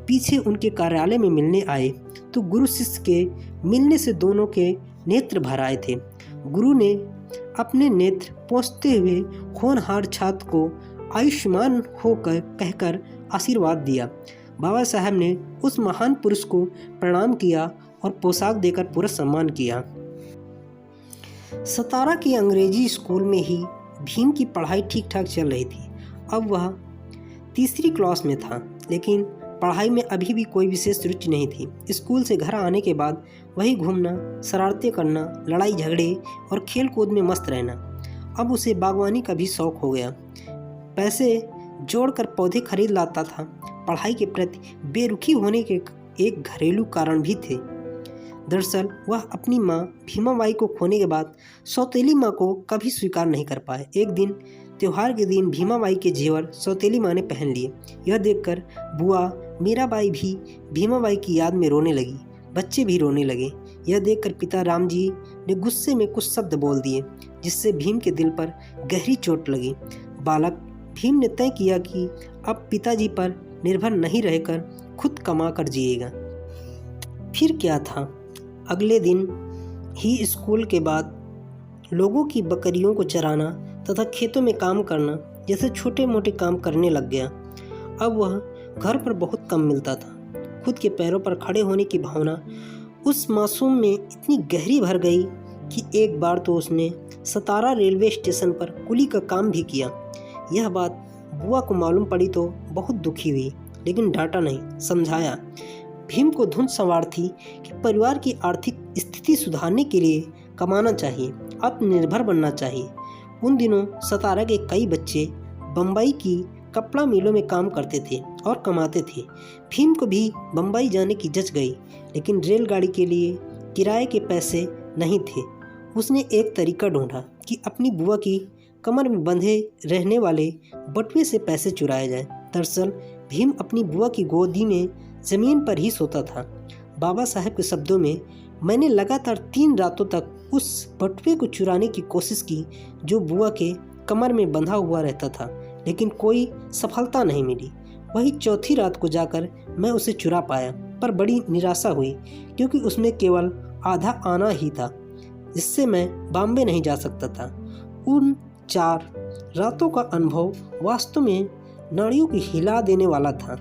पीछे उनके कार्यालय में मिलने आए तो गुरु शिष्य के मिलने से दोनों के नेत्र भर आए थे। गुरु ने अपने नेत्र पोंछते हुए होनहार छात्र को आयुष्मान होकर कहकर आशीर्वाद दिया। बाबा साहब ने उस महान पुरुष को प्रणाम किया और पोशाक देकर पूरा सम्मान किया। सतारा के अंग्रेजी स्कूल में ही भीम की पढ़ाई ठीक ठाक चल रही थी। अब वह तीसरी क्लास में था, लेकिन पढ़ाई में अभी भी कोई विशेष रुचि नहीं थी। स्कूल से घर आने के बाद वही घूमना, शरारतें करना, लड़ाई झगड़े और खेल कूद में मस्त रहना। अब उसे बागवानी का भी शौक हो गया। पैसे जोड़कर पौधे खरीद लाता था। पढ़ाई के प्रति बेरुखी होने के एक घरेलू कारण भी थे। दरअसल वह अपनी माँ भीमाबाई को खोने के बाद सौतेली माँ को कभी स्वीकार नहीं कर पाए। एक दिन त्योहार के दिन भीमाबाई के जेवर सौतेली माँ ने पहन लिए। यह देखकर बुआ मीराबाई भी भीमाबाई की याद में रोने लगी। बच्चे भी रोने लगे। यह देखकर पिता राम जी ने गुस्से में कुछ शब्द बोल दिए, जिससे भीम के दिल पर गहरी चोट लगी। बालक भीम ने तय किया कि अब पिताजी पर निर्भर नहीं रहकर खुद कमा कर जिएगा। फिर क्या था, अगले दिन ही स्कूल के बाद लोगों की बकरियों को चराना तथा खेतों में काम करना जैसे छोटे मोटे काम करने लग गया। अब वह घर पर बहुत कम मिलता था। खुद के पैरों पर खड़े होने की भावना उस मासूम में इतनी गहरी भर गई कि एक बार तो उसने सतारा रेलवे स्टेशन पर कुली का काम भी किया। यह बात बुआ को मालूम पड़ी तो बहुत दुखी हुई, लेकिन डांटा नहीं, समझाया। भीम को धुन सवार थी कि परिवार की आर्थिक स्थिति सुधारने के लिए कमाना चाहिए, आत्मनिर्भर बनना चाहिए। उन दिनों सतारा के कई बच्चे बम्बई की कपड़ा मिलों में काम करते थे और कमाते थे। भीम को भी बम्बई जाने की जच गई, लेकिन रेलगाड़ी के लिए किराए के पैसे नहीं थे। उसने एक तरीका ढूंढा कि अपनी बुआ की कमर में बंधे रहने वाले बटुए से पैसे चुराए जाए। दरअसल भीम अपनी बुआ की गोदी में ज़मीन पर ही सोता था। बाबा साहब के शब्दों में, मैंने लगातार 3 रातों तक उस बटुए को चुराने की कोशिश की जो बुआ के कमर में बंधा हुआ रहता था, लेकिन कोई सफलता नहीं मिली। वही चौथी रात को जाकर मैं उसे चुरा पाया, पर बड़ी निराशा हुई क्योंकि उसमें केवल आधा आना ही था, जिससे मैं बॉम्बे नहीं जा सकता था। उन 4 रातों का अनुभव वास्तव में नाड़ियों की हिला देने वाला था।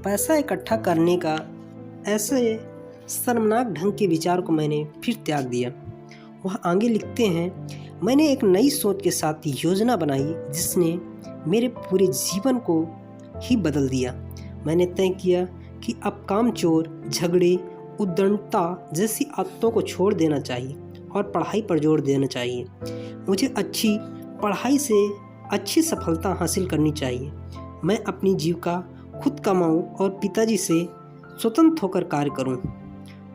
पैसा इकट्ठा करने का ऐसे शर्मनाक ढंग के विचार को मैंने फिर त्याग दिया। वह आगे लिखते हैं, मैंने एक नई सोच के साथ योजना बनाई जिसने मेरे पूरे जीवन को ही बदल दिया। मैंने तय किया कि अब कामचोर, झगड़े, उद्दंडता जैसी आदतों को छोड़ देना चाहिए और पढ़ाई पर जोर देना चाहिए। मुझे अच्छी पढ़ाई से अच्छी सफलता हासिल करनी चाहिए। मैं अपनी जीविका खुद कमाऊं और पिताजी से स्वतंत्र होकर कार्य करूं।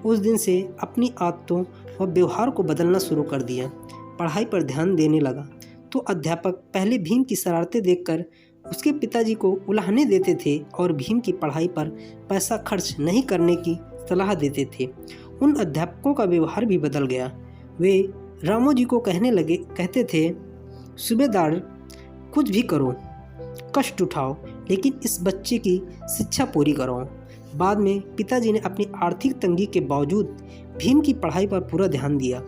उस दिन से अपनी आदतों व व्यवहार को बदलना शुरू कर दिया। पढ़ाई पर ध्यान देने लगा तो अध्यापक पहले भीम की शरारतें देखकर उसके पिताजी को उलाहने देते थे और भीम की पढ़ाई पर पैसा खर्च नहीं करने की सलाह देते थे। उन अध्यापकों का व्यवहार भी बदल गया। वे रामू जी को कहते थे, सूबेदार कुछ भी करो, कष्ट उठाओ, लेकिन इस बच्चे की शिक्षा पूरी करो। बाद में पिताजी ने अपनी आर्थिक तंगी के बावजूद भीम की पढ़ाई पर पूरा ध्यान दिया।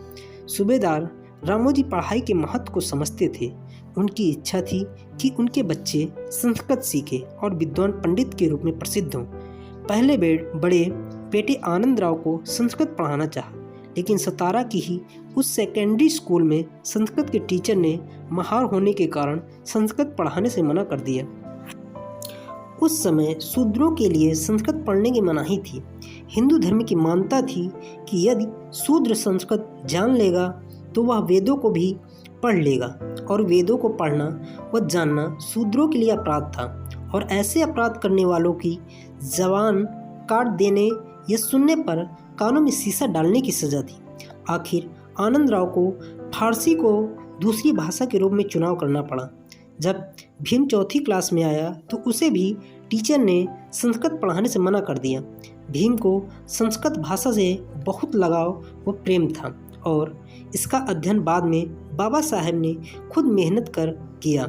सूबेदार रामू जी पढ़ाई के महत्व को समझते थे। उनकी इच्छा थी कि उनके बच्चे संस्कृत सीखें और विद्वान पंडित के रूप में प्रसिद्ध हों। पहले बड़े बेटे आनंद राव को संस्कृत पढ़ाना चाहा, लेकिन सतारा की ही उस सेकेंडरी स्कूल में संस्कृत के टीचर ने महार होने के कारण संस्कृत पढ़ाने से मना कर दिया। उस समय शूद्रों के लिए संस्कृत पढ़ने की मनाही थी। हिंदू धर्म की मान्यता थी कि यदि शूद्र संस्कृत जान लेगा तो वह वेदों को भी पढ़ लेगा, और वेदों को पढ़ना व जानना शूद्रों के लिए अपराध था और ऐसे अपराध करने वालों की जबान काट देने या सुनने पर कानों में शीशा डालने की सजा थी। आखिर आनंद राव को फारसी को दूसरी भाषा के रूप में चुनाव करना पड़ा। जब भीम चौथी क्लास में आया तो उसे भी टीचर ने संस्कृत पढ़ाने से मना कर दिया। भीम को संस्कृत भाषा से बहुत लगाव व प्रेम था और इसका अध्ययन बाद में बाबा साहब ने खुद मेहनत कर किया।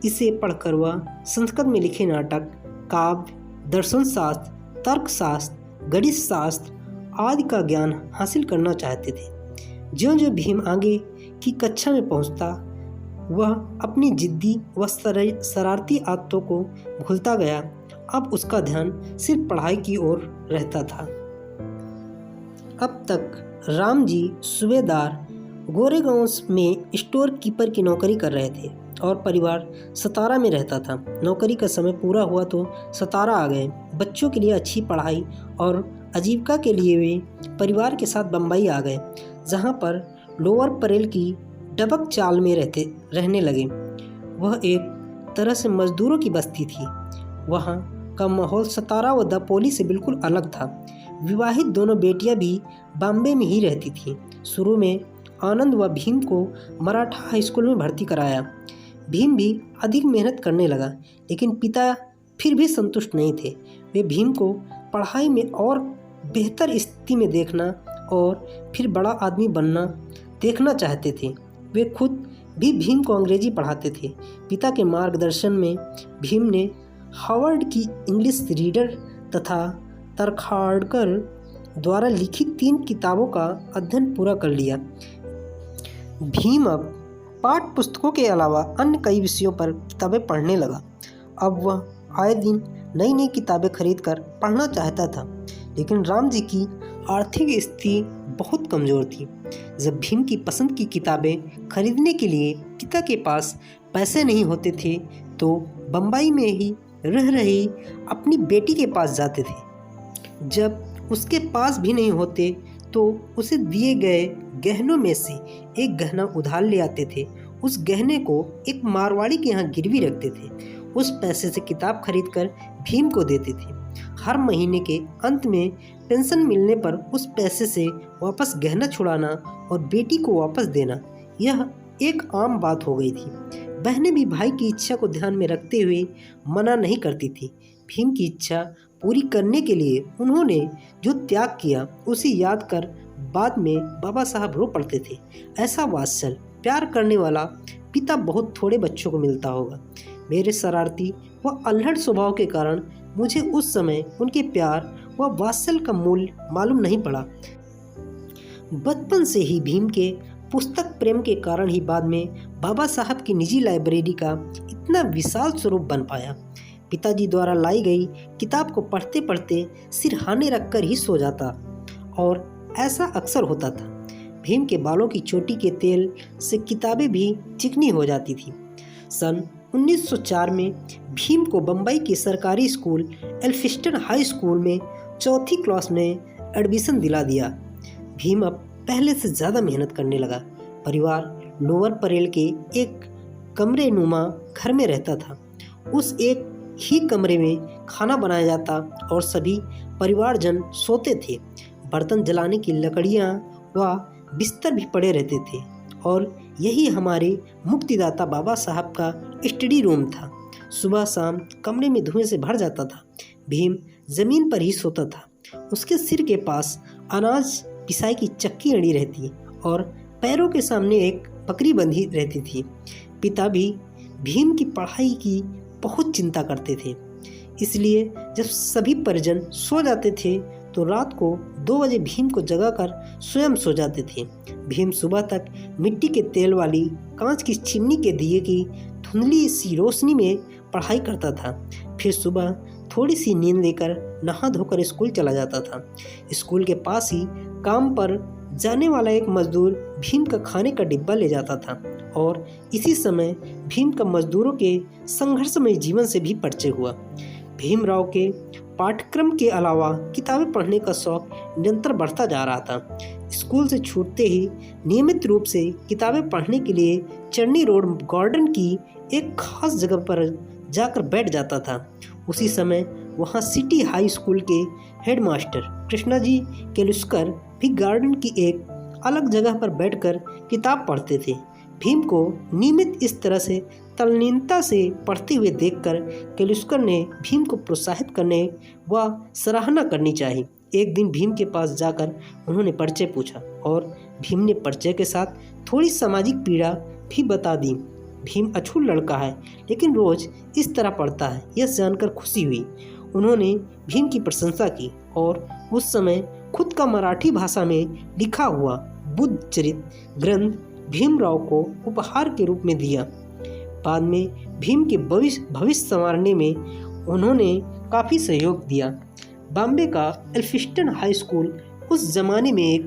इसे पढ़कर वह संस्कृत में लिखे नाटक, काव्य, दर्शन शास्त्र, तर्कशास्त्र, गणित शास्त्र आदि का ज्ञान हासिल करना चाहते थे। ज्यों-ज्यों भीम आगे की कक्षा में पहुंचता, वह अपनी जिद्दी व शरारती आदतों को भूलता गया। अब उसका ध्यान सिर्फ पढ़ाई की ओर रहता था। अब तक राम जी सूबेदार गोरेगांव में स्टोर कीपर की नौकरी कर रहे थे और परिवार सतारा में रहता था। नौकरी का समय पूरा हुआ तो सतारा आ गए। बच्चों के लिए अच्छी पढ़ाई और आजीविका के लिए वे परिवार के साथ बम्बई आ गए, जहां पर लोअर परेल की डबक चाल में रहने लगे। वह एक तरह से मजदूरों की बस्ती थी। वहाँ का माहौल सतारा व दपोली से बिल्कुल अलग था। विवाहित दोनों बेटियां भी बॉम्बे में ही रहती थीं। शुरू में आनंद व भीम को मराठा हाई स्कूल में भर्ती कराया। भीम भी अधिक मेहनत करने लगा, लेकिन पिता फिर भी संतुष्ट नहीं थे। वे भीम को पढ़ाई में और बेहतर स्थिति में देखना और फिर बड़ा आदमी बनना देखना चाहते थे। वे खुद भी भीम को अंग्रेजी पढ़ाते थे। पिता के मार्गदर्शन में भीम ने हार्वर्ड की इंग्लिश रीडर तथा तरखाड़कर द्वारा लिखित 3 किताबों का अध्ययन पूरा कर लिया। भीम अब पाठ्य पुस्तकों के अलावा अन्य कई विषयों पर किताबें पढ़ने लगा। अब वह आए दिन नई नई किताबें खरीदकर पढ़ना चाहता था, लेकिन राम जी की आर्थिक स्थिति बहुत कमज़ोर थी। जब भीम की पसंद की किताबें खरीदने के लिए पिता के पास पैसे नहीं होते थे, तो बम्बई में ही रह रही अपनी बेटी के पास जाते थे। जब उसके पास भी नहीं होते तो उसे दिए गए गहनों में से एक गहना उधार ले आते थे। उस गहने को एक मारवाड़ी के यहाँ गिरवी रखते थे। उस पैसे से किताब खरीदकर भीम को देते थे। हर महीने के अंत में पेंशन मिलने पर उस पैसे से वापस गहना छुड़ाना और बेटी को वापस देना, यह एक आम बात हो गई थी। बहनें भी भाई की इच्छा को ध्यान में रखते हुए मना नहीं करती थी। भीम की इच्छा पूरी करने के लिए उन्होंने जो त्याग किया उसे याद कर बाद में बाबा साहब रो पड़ते थे। ऐसा वात्सल प्यार करने वाला पिता बहुत थोड़े बच्चों को मिलता होगा। मेरे शरारती व अल्हड़ स्वभाव के कारण मुझे उस समय उनके प्यार व वात्सल का मूल्य मालूम नहीं पड़ा। बचपन से ही भीम के पुस्तक प्रेम के कारण ही बाद में बाबा साहब की निजी लाइब्रेरी का इतना विशाल स्वरूप बन पाया। पिताजी द्वारा लाई गई किताब को पढ़ते पढ़ते सिरहाने रखकर ही सो जाता, और ऐसा अक्सर होता था। भीम के बालों की चोटी के तेल से किताबें भी चिकनी हो जाती थी। सन 1904 में भीम को बम्बई के सरकारी स्कूल एल्फिस्टन हाई स्कूल में 4वीं क्लास में एडमिशन दिला दिया। भीम अब पहले से ज़्यादा मेहनत करने लगा। परिवार लोअर परेल के एक कमरे नुमा घर में रहता था। उस एक ही कमरे में खाना बनाया जाता और सभी परिवारजन सोते थे। बर्तन जलाने की लकड़ियाँ व बिस्तर भी पड़े रहते थे, और यही हमारे मुक्तिदाता बाबा साहब का स्टडी रूम था। सुबह शाम कमरे में धुएं से भर जाता था। भीम ज़मीन पर ही सोता था। उसके सिर के पास अनाज पिसाई की चक्की अड़ी रहती और पैरों के सामने एक बकरी बंधी रहती थी। पिता भी भीम की पढ़ाई की बहुत चिंता करते थे, इसलिए जब सभी परिजन सो जाते थे तो रात को 2 बजे भीम को जगाकर स्वयं सो जाते थे। भीम सुबह तक मिट्टी के तेल वाली कांच की चिमनी के दिए की धुंधली सी रोशनी में पढ़ाई करता था। फिर सुबह थोड़ी सी नींद लेकर नहा धोकर स्कूल चला जाता था। स्कूल के पास ही काम पर जाने वाला एक मजदूर भीम का खाने का डिब्बा ले जाता था, और इसी समय भीम का मजदूरों के संघर्षमय जीवन से भी परिचय हुआ। भीमराव के पाठ्यक्रम के अलावा किताबें पढ़ने का शौक निरंतर बढ़ता जा रहा था। स्कूल से छूटते ही नियमित रूप से किताबें पढ़ने के लिए चर्नी रोड गार्डन की एक खास जगह पर जाकर बैठ जाता था। उसी समय वहाँ सिटी हाई स्कूल के हेडमास्टर कृष्णाजी केलुस्कर भी गार्डन की एक अलग जगह पर बैठकर किताब पढ़ते थे। भीम को नियमित इस तरह से तल्लीनता से पढ़ते हुए देखकर केलुस्कर ने भीम को प्रोत्साहित करने व सराहना करनी चाहिए। एक दिन भीम के पास जाकर उन्होंने परिचय पूछा, और भीम ने परिचय के साथ थोड़ी सामाजिक पीड़ा भी बता दी। भीम अछूत लड़का है, लेकिन रोज इस तरह पढ़ता है, यह जानकर खुशी हुई। उन्होंने भीम की प्रशंसा की और उस समय खुद का मराठी भाषा में लिखा हुआ बुद्ध चरित ग्रंथ भीमराव को उपहार के रूप में दिया। बाद में भीम के भविष्य संवारने में उन्होंने काफ़ी सहयोग दिया। बॉम्बे का एल्फिस्टन हाई स्कूल उस जमाने में एक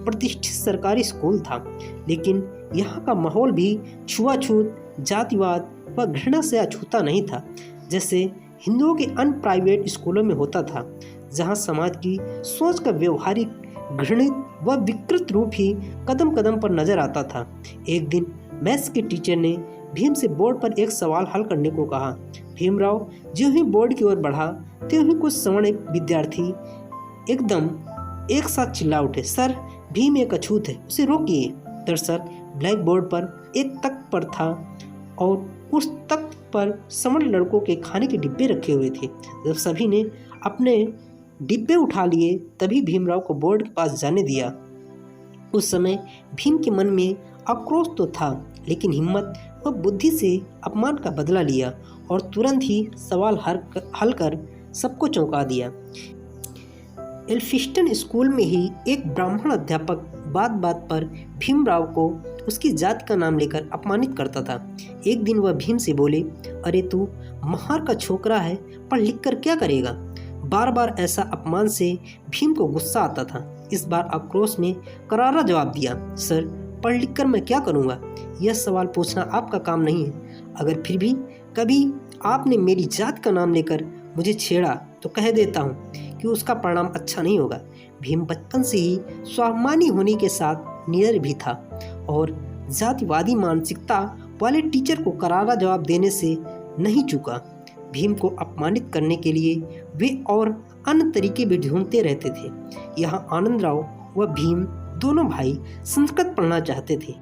प्रतिष्ठित सरकारी स्कूल था, लेकिन यहाँ का माहौल भी छुआछूत, जातिवाद व घृणा से अछूता नहीं था, जैसे हिंदुओं के अन्य प्राइवेट स्कूलों में होता था, जहाँ समाज की सोच का व्यवहारिक, घृणित व विकृत रूप ही कदम कदम पर नजर आता था। एक दिन मैथ्स के टीचर ने भीम से बोर्ड पर एक सवाल हल करने को कहा। भीमराव ज्यों ही बोर्ड की ओर बढ़ा, त्यों ही कुछ सवर्ण विद्यार्थी एकदम एक साथ चिल्ला उठे, सर भीम एक अछूत है, उसे रोकिए। दरअसल ब्लैक बोर्ड पर एक तख्त पर था और उस तख्त पर समर लड़कों के खाने के डिब्बे रखे हुए थे। जब सभी ने अपने डिब्बे उठा लिए तभी भीमराव को बोर्ड के पास जाने दिया। उस समय भीम के मन में आक्रोश तो था, लेकिन हिम्मत व बुद्धि से अपमान का बदला लिया और तुरंत ही सवाल हल कर सबको चौंका दिया। एल्फिस्टन स्कूल में ही एक ब्राह्मण अध्यापक बात बात पर भीमराव को उसकी जात का नाम लेकर अपमानित करता था। एक दिन वह भीम से बोले, अरे तू महार का छोकरा है, पढ़ लिख कर क्या करेगा। बार बार ऐसा अपमान से भीम को गुस्सा आता था। इस बार आक्रोश में करारा जवाब दिया, सर पढ़ लिख कर मैं क्या करूँगा, यह सवाल पूछना आपका काम नहीं है। अगर फिर भी कभी आपने मेरी जात का नाम लेकर मुझे छेड़ा तो कह देता हूँ कि उसका परिणाम अच्छा नहीं होगा। भीम बचपन से ही स्वाभिमानी होने के साथ निडर भी था और जातिवादी मानसिकता वाले टीचर को करारा जवाब देने से नहीं चूका। भीम को अपमानित करने के लिए वे और अन्य तरीके भी ढूंढते रहते थे। यहाँ आनंदराव व भीम दोनों भाई संस्कृत पढ़ना चाहते थे,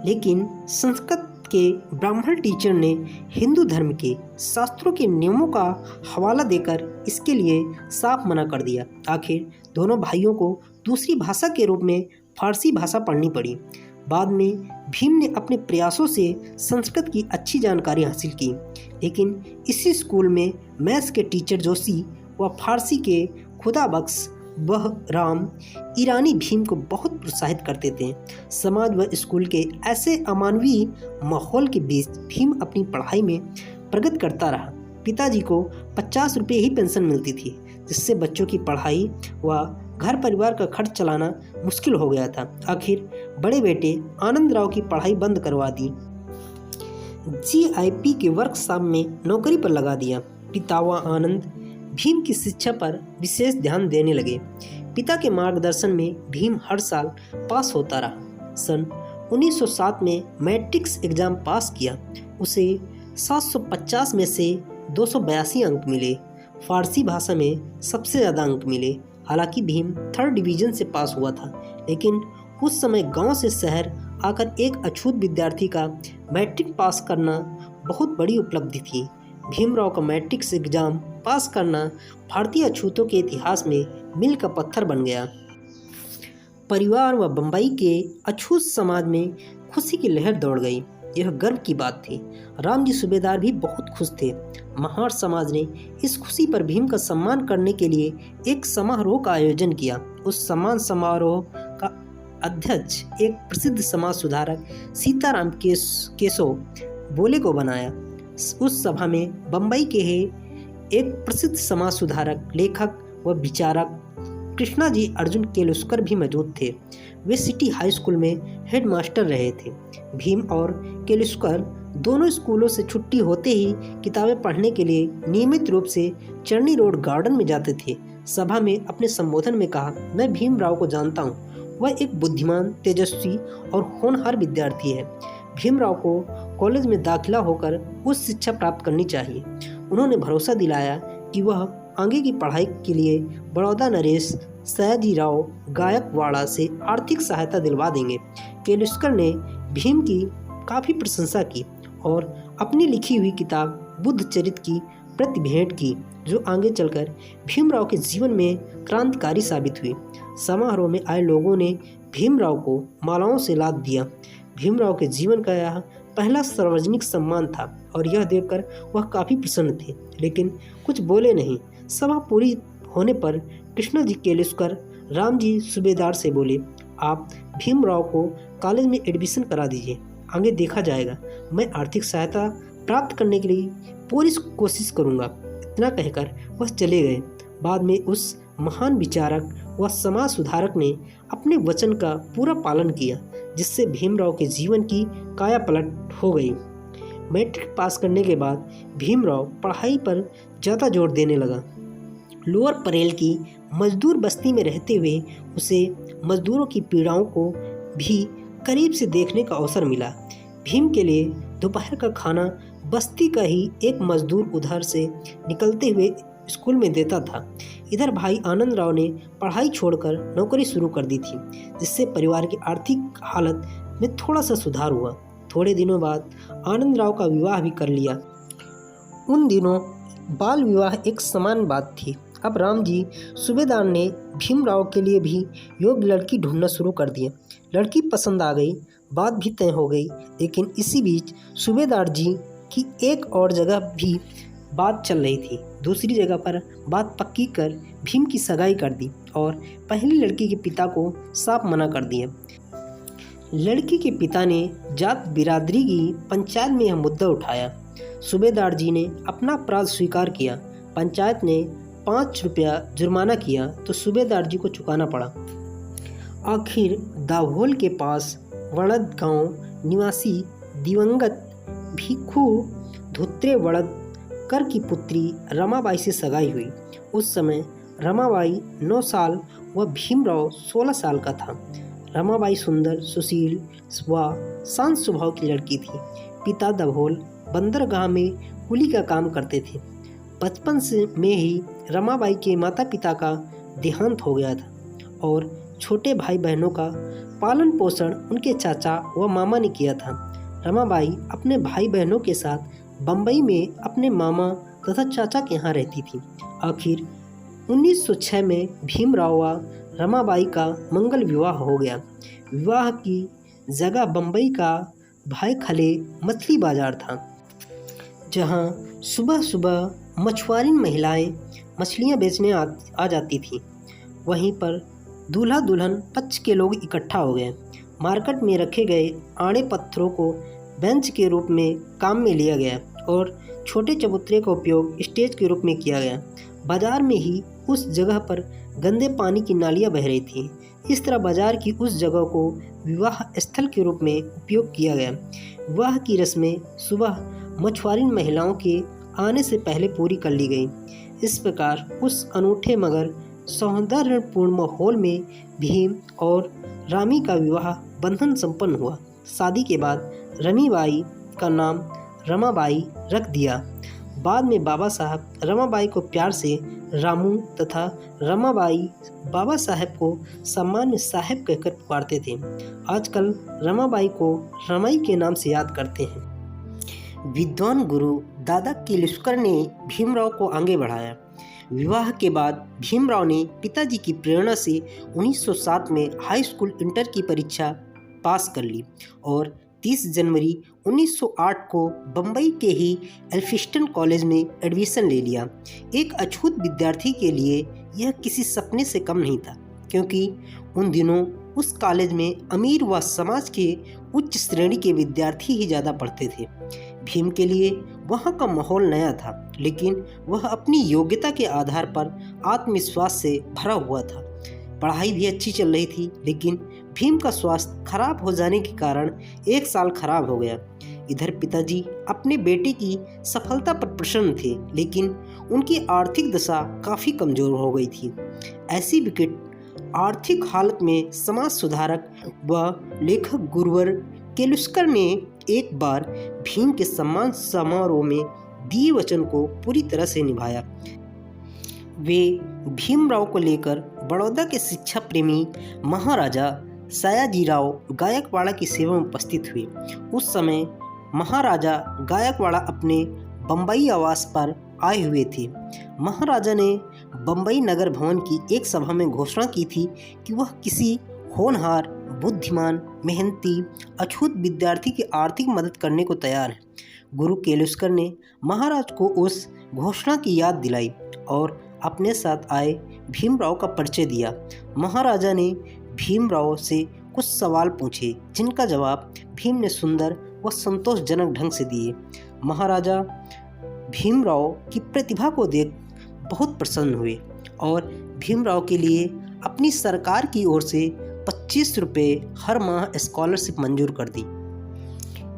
लेकिन संस्कृत के ब्राह्मण टीचर ने हिंदू धर्म के शास्त्रों के नियमों का हवाला देकर इसके लिए साफ मना कर दिया। आखिर दोनों भाइयों को दूसरी भाषा के रूप में फारसी भाषा पढ़नी पड़ी। बाद में भीम ने अपने प्रयासों से संस्कृत की अच्छी जानकारी हासिल की, लेकिन इसी स्कूल में मैथ्स के टीचर जोशी व फारसी के खुदाबख्श वह राम ईरानी भीम को बहुत प्रोत्साहित करते थे। समाज व स्कूल के ऐसे अमानवीय माहौल के बीच भीम अपनी पढ़ाई में प्रगति करता रहा। पिताजी को 50 रुपये ही पेंशन मिलती थी, जिससे बच्चों की पढ़ाई व घर परिवार का खर्च चलाना मुश्किल हो गया था। आखिर बड़े बेटे आनंदराव की पढ़ाई बंद करवा दी, GIP के वर्कशॉप में नौकरी पर लगा दिया। पिता व आनंद भीम की शिक्षा पर विशेष ध्यान देने लगे। पिता के मार्गदर्शन में भीम हर साल पास होता रहा। सन 1907 में मैट्रिक्स एग्जाम पास किया। उसे 750 में से 282 अंक मिले। फारसी भाषा में सबसे ज़्यादा अंक मिले। हालांकि भीम 3rd डिवीजन से पास हुआ था, लेकिन उस समय गांव से शहर आकर एक अछूत विद्यार्थी का मैट्रिक पास करना बहुत बड़ी उपलब्धि थी। भीमराव का मैट्रिक्स एग्जाम पास करना भारतीय अछूतों के इतिहास में मील का पत्थर बन गया। परिवार व बम्बई के अछूत समाज में खुशी की लहर दौड़ गई। यह गर्व की बात थी। रामजी सूबेदार भी बहुत खुश थे। महार समाज ने इस खुशी पर भीम का सम्मान करने के लिए एक समारोह का आयोजन किया। उस सम्मान समारोह का अध्यक्ष एक प्रसिद्ध समाज सुधारक सीताराम केशव बोले को बनाया। उस सभा में बम्बई के एक प्रसिद्ध समाज सुधारक, लेखक व विचारक कृष्णाजी अर्जुन केलुस्कर भी मौजूद थे। वे सिटी हाई स्कूल में हेडमास्टर रहे थे। भीम और केलुस्कर दोनों स्कूलों से छुट्टी होते ही किताबें पढ़ने के लिए नियमित रूप से चर्नी रोड गार्डन में जाते थे। सभा में अपने संबोधन में कहा, मैं भीमराव को जानता हूँ। वह एक बुद्धिमान, तेजस्वी और होनहार विद्यार्थी है। भीमराव को कॉलेज में दाखिला होकर उच्च शिक्षा प्राप्त करनी चाहिए। उन्होंने भरोसा दिलाया कि वह आगे की पढ़ाई के लिए बड़ौदा नरेश सयाजीराव गायकवाड़ा से आर्थिक सहायता दिलवा देंगे। केलुस्कर ने भीम की काफ़ी प्रशंसा की और अपनी लिखी हुई किताब बुद्ध चरित की प्रति भेंट की, जो आगे चलकर भीमराव के जीवन में क्रांतिकारी साबित हुई। समारोह में आए लोगों ने भीमराव को मालाओं से लाद दिया। भीमराव के जीवन का यह पहला सार्वजनिक सम्मान था और यह देखकर वह काफ़ी प्रसन्न थे, लेकिन कुछ बोले नहीं। सभा पूरी होने पर कृष्णाजी केलुस्कर रामजी सूबेदार से बोले, आप भीमराव को कॉलेज में एडमिशन करा दीजिए, आगे देखा जाएगा। मैं आर्थिक सहायता प्राप्त करने के लिए पूरी कोशिश करूंगा। इतना कहकर वह चले गए। बाद में उस महान विचारक व समाज सुधारक ने अपने वचन का पूरा पालन किया, जिससे भीमराव के जीवन की काया पलट हो गई। मैट्रिक पास करने के बाद भीमराव पढ़ाई पर ज़्यादा जोर देने लगा। लोअर परेल की मजदूर बस्ती में रहते हुए उसे मजदूरों की पीड़ाओं को भी करीब से देखने का अवसर मिला। भीम के लिए दोपहर का खाना बस्ती का ही एक मजदूर उधर से निकलते हुए स्कूल में देता था। इधर भाई आनंदराव ने पढ़ाई छोड़कर नौकरी शुरू कर दी थी, जिससे परिवार की आर्थिक हालत में थोड़ा सा सुधार हुआ। थोड़े दिनों बाद आनंदराव का विवाह भी कर लिया। उन दिनों बाल विवाह एक समान बात थी। अब राम जी सूबेदार ने भीमराव के लिए भी योग्य लड़की ढूंढना शुरू कर दिया। लड़की पसंद आ गई, बात भी तय हो गई। लेकिन इसी बीच सूबेदार जी की एक और जगह भी बात चल रही थी। दूसरी जगह पर बात पक्की कर भीम की सगाई कर दी और पहली लड़की के पिता को साफ मना कर दिया। लड़की के पिता ने जात बिरादरी की पंचायत में यह मुद्दा उठाया। सूबेदार जी ने अपना अपराध स्वीकार किया। पंचायत ने 5 रुपया जुर्माना किया तो सूबेदार जी को चुकाना पड़ा। आखिर दाभोल के पास वड़द गांव निवासी दिवंगत भिक्खू धोत्रे वड़द कर की पुत्री रमाबाई से सगाई हुई। उस समय रमाबाई 9 साल व भीमराव 16 साल का था। रमाबाई सुंदर, सुशील व शांत स्वभाव की लड़की थी। पिता दाभोल बंदरगाह में कुली का काम करते थे। बचपन से में ही रमाबाई के माता पिता का देहांत हो गया था और छोटे भाई बहनों का पालन पोषण उनके चाचा व मामा ने किया था। रमाबाई अपने भाई बहनों के साथ बम्बई में अपने मामा तथा चाचा के यहाँ रहती थी। आखिर 1906 में भीमराव व रमाबाई का मंगल विवाह हो गया। विवाह की जगह बम्बई का भाई खले मछली बाजार था, जहाँ सुबह सुबह मछुआरी महिलाएं मछलियाँ बेचने आ जाती थीं। वहीं पर दूल्हा दुल्हन पक्ष के लोग इकट्ठा हो गए। मार्केट में रखे गए आड़े पत्थरों को बेंच के रूप में काम में लिया गया और छोटे चबूतरे का उपयोग स्टेज के रूप में किया गया। बाजार में ही उस जगह पर गंदे पानी की नालियाँ बह रही थीं। इस तरह बाजार की उस जगह को विवाह स्थल के रूप में उपयोग किया गया। विवाह की रस्में सुबह मछुआरी महिलाओं के आने से पहले पूरी कर ली गई। इस प्रकार उस अनूठे मगर सौंदर्यपूर्ण माहौल में भीम और रामी का विवाह बंधन संपन्न हुआ। शादी के बाद रमीबाई का नाम रमाबाई रख दिया। बाद में बाबा साहब रमाबाई को प्यार से रामू तथा रमाबाई बाबा साहब को सम्मान में साहब कहकर पुकारते थे। आजकल रमाबाई को रमाई के नाम से याद करते हैं। विद्वान गुरु दादा केलुस्कर ने भीमराव को आगे बढ़ाया। विवाह के बाद भीमराव ने पिताजी की प्रेरणा से 1907 में हाई स्कूल इंटर की परीक्षा पास कर ली और 30 जनवरी 1908 को बम्बई के ही एल्फिस्टन कॉलेज में एडमिशन ले लिया। एक अछूत विद्यार्थी के लिए यह किसी सपने से कम नहीं था, क्योंकि उन दिनों उस कॉलेज में अमीर व समाज के उच्च श्रेणी के विद्यार्थी ही ज़्यादा पढ़ते थे। भीम के लिए वहाँ का माहौल नया था, लेकिन वह अपनी योग्यता के आधार पर आत्मविश्वास से भरा हुआ था। पढ़ाई भी अच्छी चल रही थी, लेकिन भीम का स्वास्थ्य खराब हो जाने के कारण 1 साल खराब हो गया। इधर पिताजी अपने बेटे की सफलता पर प्रसन्न थे, लेकिन उनकी आर्थिक दशा काफ़ी कमज़ोर हो गई थी। ऐसी विकट आर्थिक हालत में समाज सुधारक व लेखक गुरुवर केलुस्कर ने एक बार भीम के सम्मान समारोह में दिए वचन को पूरी तरह से निभाया। वे भीमराव को लेकर बड़ौदा के शिक्षा प्रेमी महाराजा सयाजीराव गायकवाड़ा की सेवा में उपस्थित हुए। उस समय महाराजा गायकवाड़ा अपने बम्बई आवास पर आए हुए थे। महाराजा ने बम्बई नगर भवन की एक सभा में घोषणा की थी कि वह किसी होनहार, बुद्धिमान, मेहनती, अछूत विद्यार्थी की आर्थिक मदद करने को तैयार है। गुरु केलुस्कर ने महाराज को उस घोषणा की याद दिलाई और अपने साथ आए भीमराव का परिचय दिया। महाराजा ने भीमराव से कुछ सवाल पूछे, जिनका जवाब भीम ने सुंदर व संतोषजनक ढंग से दिए। महाराजा भीमराव की प्रतिभा को देख बहुत प्रसन्न हुए और भीमराव के लिए अपनी सरकार की ओर से 25 रुपये हर माह स्कॉलरशिप मंजूर कर दी।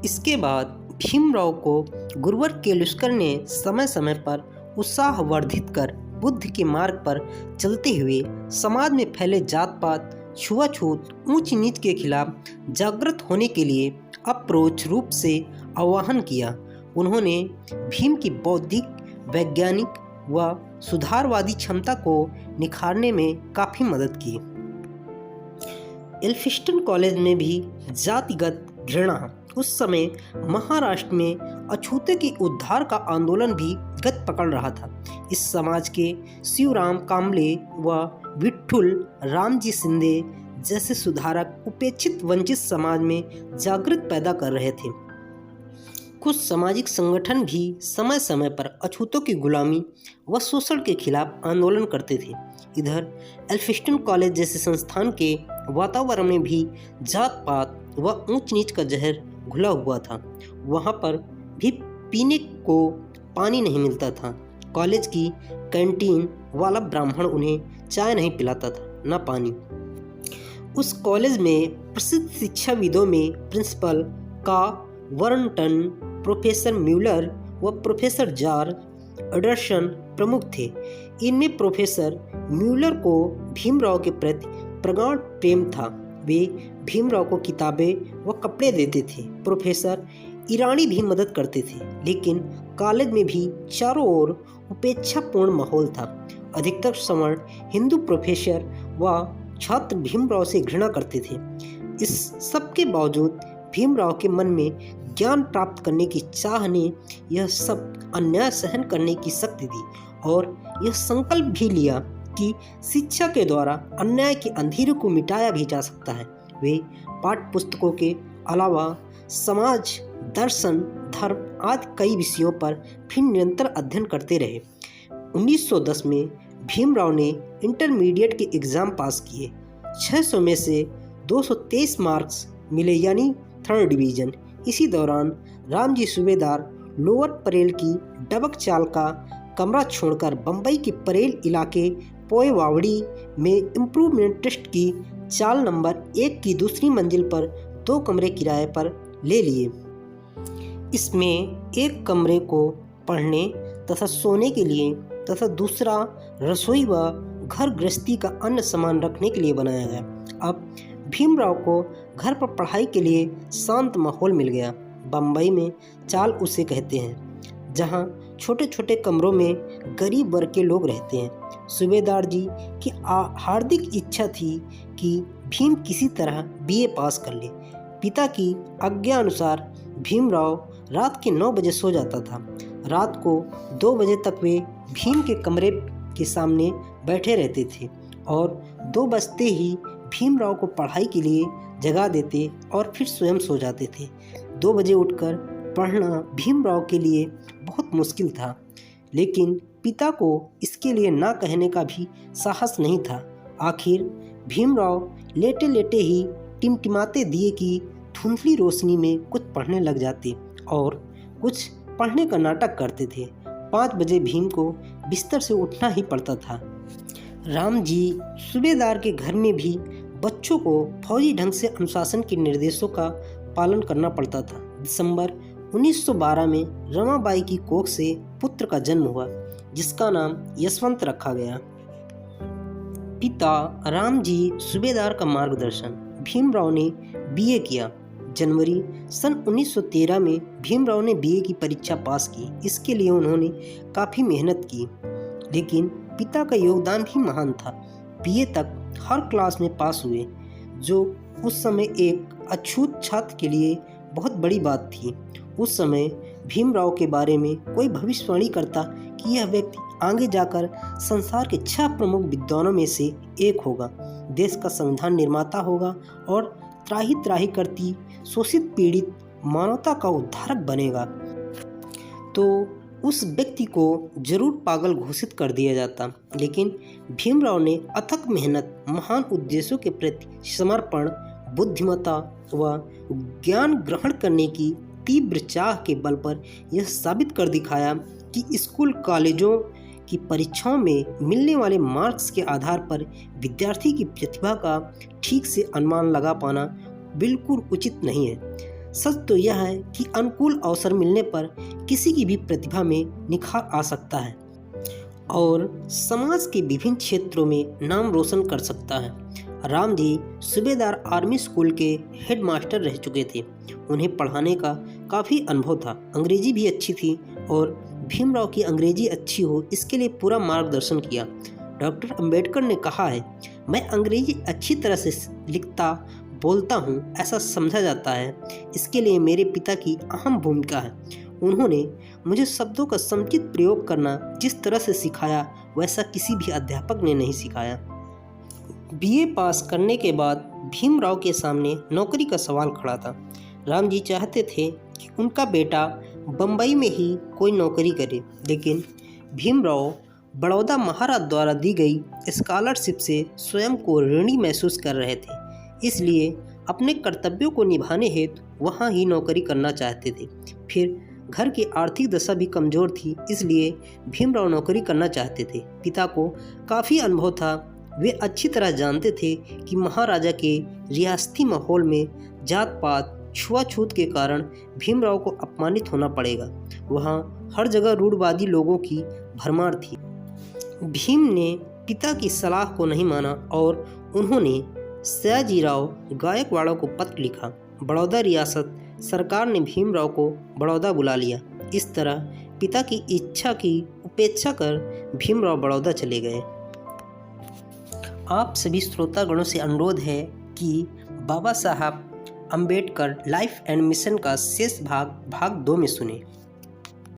इसके बाद भीमराव को गुरुवर केलुस्कर ने समय समय पर उत्साहवर्धित कर बुद्ध के मार्ग पर चलते हुए समाज में फैले जात पात, छुआछूत, ऊंच नीच के खिलाफ जागृत होने के लिए अप्रोच रूप से आह्वान किया। उन्होंने भीम की बौद्धिक, वैज्ञानिक व सुधारवादी क्षमता को निखारने में काफ़ी मदद की। एल्फिस्टन कॉलेज में भी जातिगत घृणा उस समय महाराष्ट्र में अछूते के उद्धार का आंदोलन भी गति पकड़ रहा था। इस समाज के शिवराम कांबले व विठ्ठल रामजी शिंदे जैसे सुधारक उपेक्षित वंचित समाज में जागृत पैदा कर रहे थे। कुछ सामाजिक संगठन भी समय समय पर अछूतों की गुलामी व शोषण के खिलाफ आंदोलन करते थे। इधर एल्फिंस्टन कॉलेज जैसे संस्थान के वातावरण में भी जात पात व ऊंच नीच का जहर घुला हुआ था। वहाँ पर भी पीने को पानी नहीं मिलता था। कॉलेज की कैंटीन वाला ब्राह्मण उन्हें चाय नहीं पिलाता था, न पानी। उस कॉलेज में प्रसिद्ध शिक्षाविदों में प्रिंसिपल का वर्नटन, प्रोफेसर म्यूलर व प्रोफेसर जॉर्ज एंडरसन प्रमुख थे। इनमें प्रोफेसर म्यूलर को भीमराव के प्रति प्रगाढ़ प्रेम था। वे भीमराव को किताबें व कपड़े देते थे। प्रोफेसर ईरानी भी मदद करते थे, लेकिन कॉलेज में भी चारों ओर उपेक्षापूर्ण माहौल था। अधिकतर सवर्ण हिंदू प्रोफेसर व छात्र भीमराव से घृणा करते थे। इस सब के बावजूद भीमराव के मन में ज्ञान प्राप्त करने की चाह ने यह सब अन्याय सहन करने की शक्ति दी और यह संकल्प भी लिया कि शिक्षा के द्वारा अन्याय के अंधेरे को मिटाया भी जा सकता है। वे पाठ्य पुस्तकों के अलावा समाज, दर्शन, धर्म आदि कई विषयों पर फिर निरंतर अध्ययन करते रहे। 1910 में भीमराव ने इंटरमीडिएट के एग्ज़ाम पास किए। 600 में से 223 मार्क्स मिले, यानी 3rd डिवीज़न। इसी दौरान रामजी सूबेदार लोअर परेल की डबक चाल का कमरा छोड़कर बम्बई के परेल इलाके पोयवावड़ी में इम्प्रूवमेंट ट्रस्ट की चाल नंबर 1 की दूसरी मंजिल पर 2 कमरे किराए पर ले लिए। इसमें एक कमरे को पढ़ने तथा सोने के लिए तथा दूसरा रसोई व घर गृहस्थी का अन्य सामान रखने के लिए बनाया गया। अब भीमराव को घर पर पढ़ाई के लिए शांत माहौल मिल गया। बम्बई में चाल उसे कहते हैं, जहां छोटे छोटे कमरों में गरीब वर्ग के लोग रहते हैं। सूबेदार जी की हार्दिक इच्छा थी कि भीम किसी तरह बीए पास कर ले। पिता की आज्ञा अनुसार भीमराव रात के 9 बजे सो जाता था। रात को 2 बजे तक वे भीम के कमरे के सामने बैठे रहते थे और 2 बजते ही भीमराव को पढ़ाई के लिए जगा देते और फिर स्वयं सो जाते थे। 2 बजे उठकर पढ़ना भीमराव के लिए बहुत मुश्किल था, लेकिन पिता को इसके लिए ना कहने का भी साहस नहीं था। आखिर भीमराव लेटे लेटे ही टिमटिमाते दिए की धुंधली रोशनी में कुछ पढ़ने लग जाते और कुछ पढ़ने का नाटक करते थे। 5 बजे भीम को बिस्तर से उठना ही पड़ता था। राम जी सूबेदार के घर में भी बच्चों को फौजी ढंग से अनुशासन के निर्देशों का पालन करना पड़ता था। दिसंबर 1912 में रमाबाई की कोख से पुत्र का जन्म हुआ, जिसका नाम यशवंत रखा गया। पिता राम जी सूबेदार का मार्गदर्शन भीमराव ने बीए किया। जनवरी सन 1913 में भीमराव ने बीए की परीक्षा पास की। इसके लिए उन्होंने काफ़ी मेहनत की, लेकिन पिता का योगदान भी महान था। बीए तक हर क्लास में पास हुए, जो उस समय एक अछूत छात्र के लिए बहुत बड़ी बात थी। उस समय भीमराव के बारे में कोई भविष्यवाणी करता कि यह व्यक्ति आगे जाकर संसार के 6 प्रमुख विद्वानों में से एक होगा, देश का संविधान निर्माता होगा और त्राही त्राही करती शोषित पीड़ित मानवता का उद्धारक बनेगा, तो उस व्यक्ति को जरूर पागल घोषित कर दिया जाता। लेकिन भीमराव ने अथक मेहनत, महान उद्देश्यों के प्रति समर्पण, बुद्धिमत्ता व ज्ञान ग्रहण करने की तीव्र चाह के बल पर यह साबित कर दिखाया कि स्कूल कॉलेजों की परीक्षाओं में मिलने वाले मार्क्स के आधार पर विद्यार्थी की प्रतिभा का ठीक से अनुमान लगा पाना बिल्कुल उचित नहीं है। सच तो यह है कि अनुकूल अवसर मिलने पर किसी की भी प्रतिभा में निखार आ सकता है और समाज के विभिन्न क्षेत्रों में नाम रोशन कर सकता है। राम जी सूबेदार आर्मी स्कूल के हेडमास्टर रह चुके थे। उन्हें पढ़ाने का काफ़ी अनुभव था। अंग्रेजी भी अच्छी थी और भीमराव की अंग्रेजी अच्छी हो इसके लिए पूरा मार्गदर्शन किया। डॉक्टर अंबेडकर ने कहा है, मैं अंग्रेजी अच्छी तरह से लिखता बोलता हूँ ऐसा समझा जाता है, इसके लिए मेरे पिता की अहम भूमिका है। उन्होंने मुझे शब्दों का समुचित प्रयोग करना जिस तरह से सिखाया वैसा किसी भी अध्यापक ने नहीं सिखाया। बीए पास करने के बाद भीमराव के सामने नौकरी का सवाल खड़ा था। राम जी चाहते थे कि उनका बेटा बम्बई में ही कोई नौकरी करे, लेकिन भीमराव बड़ौदा महाराज द्वारा दी गई स्कॉलरशिप से स्वयं को ऋणी महसूस कर रहे थे, इसलिए अपने कर्तव्यों को निभाने हेतु वहाँ ही नौकरी करना चाहते थे। फिर घर की आर्थिक दशा भी कमज़ोर थी, इसलिए भीमराव नौकरी करना चाहते थे। पिता को काफ़ी अनुभव था, वे अच्छी तरह जानते थे कि महाराजा के रियासती माहौल में जात पात छुआछूत के कारण भीमराव को अपमानित होना पड़ेगा। वहाँ हर जगह रूढ़वादी लोगों की भरमार थी। भीम ने पिता की सलाह को नहीं माना और उन्होंने सयाजीराव गायकवाड़ को पत्र लिखा। बड़ौदा रियासत सरकार ने भीमराव को बड़ौदा बुला लिया। इस तरह पिता की इच्छा की उपेक्षा कर भीमराव बड़ौदा चले गए। आप सभी श्रोतागणों से अनुरोध है कि बाबा Saheb Ambedkar life and mission का शेष भाग 2 में सुने।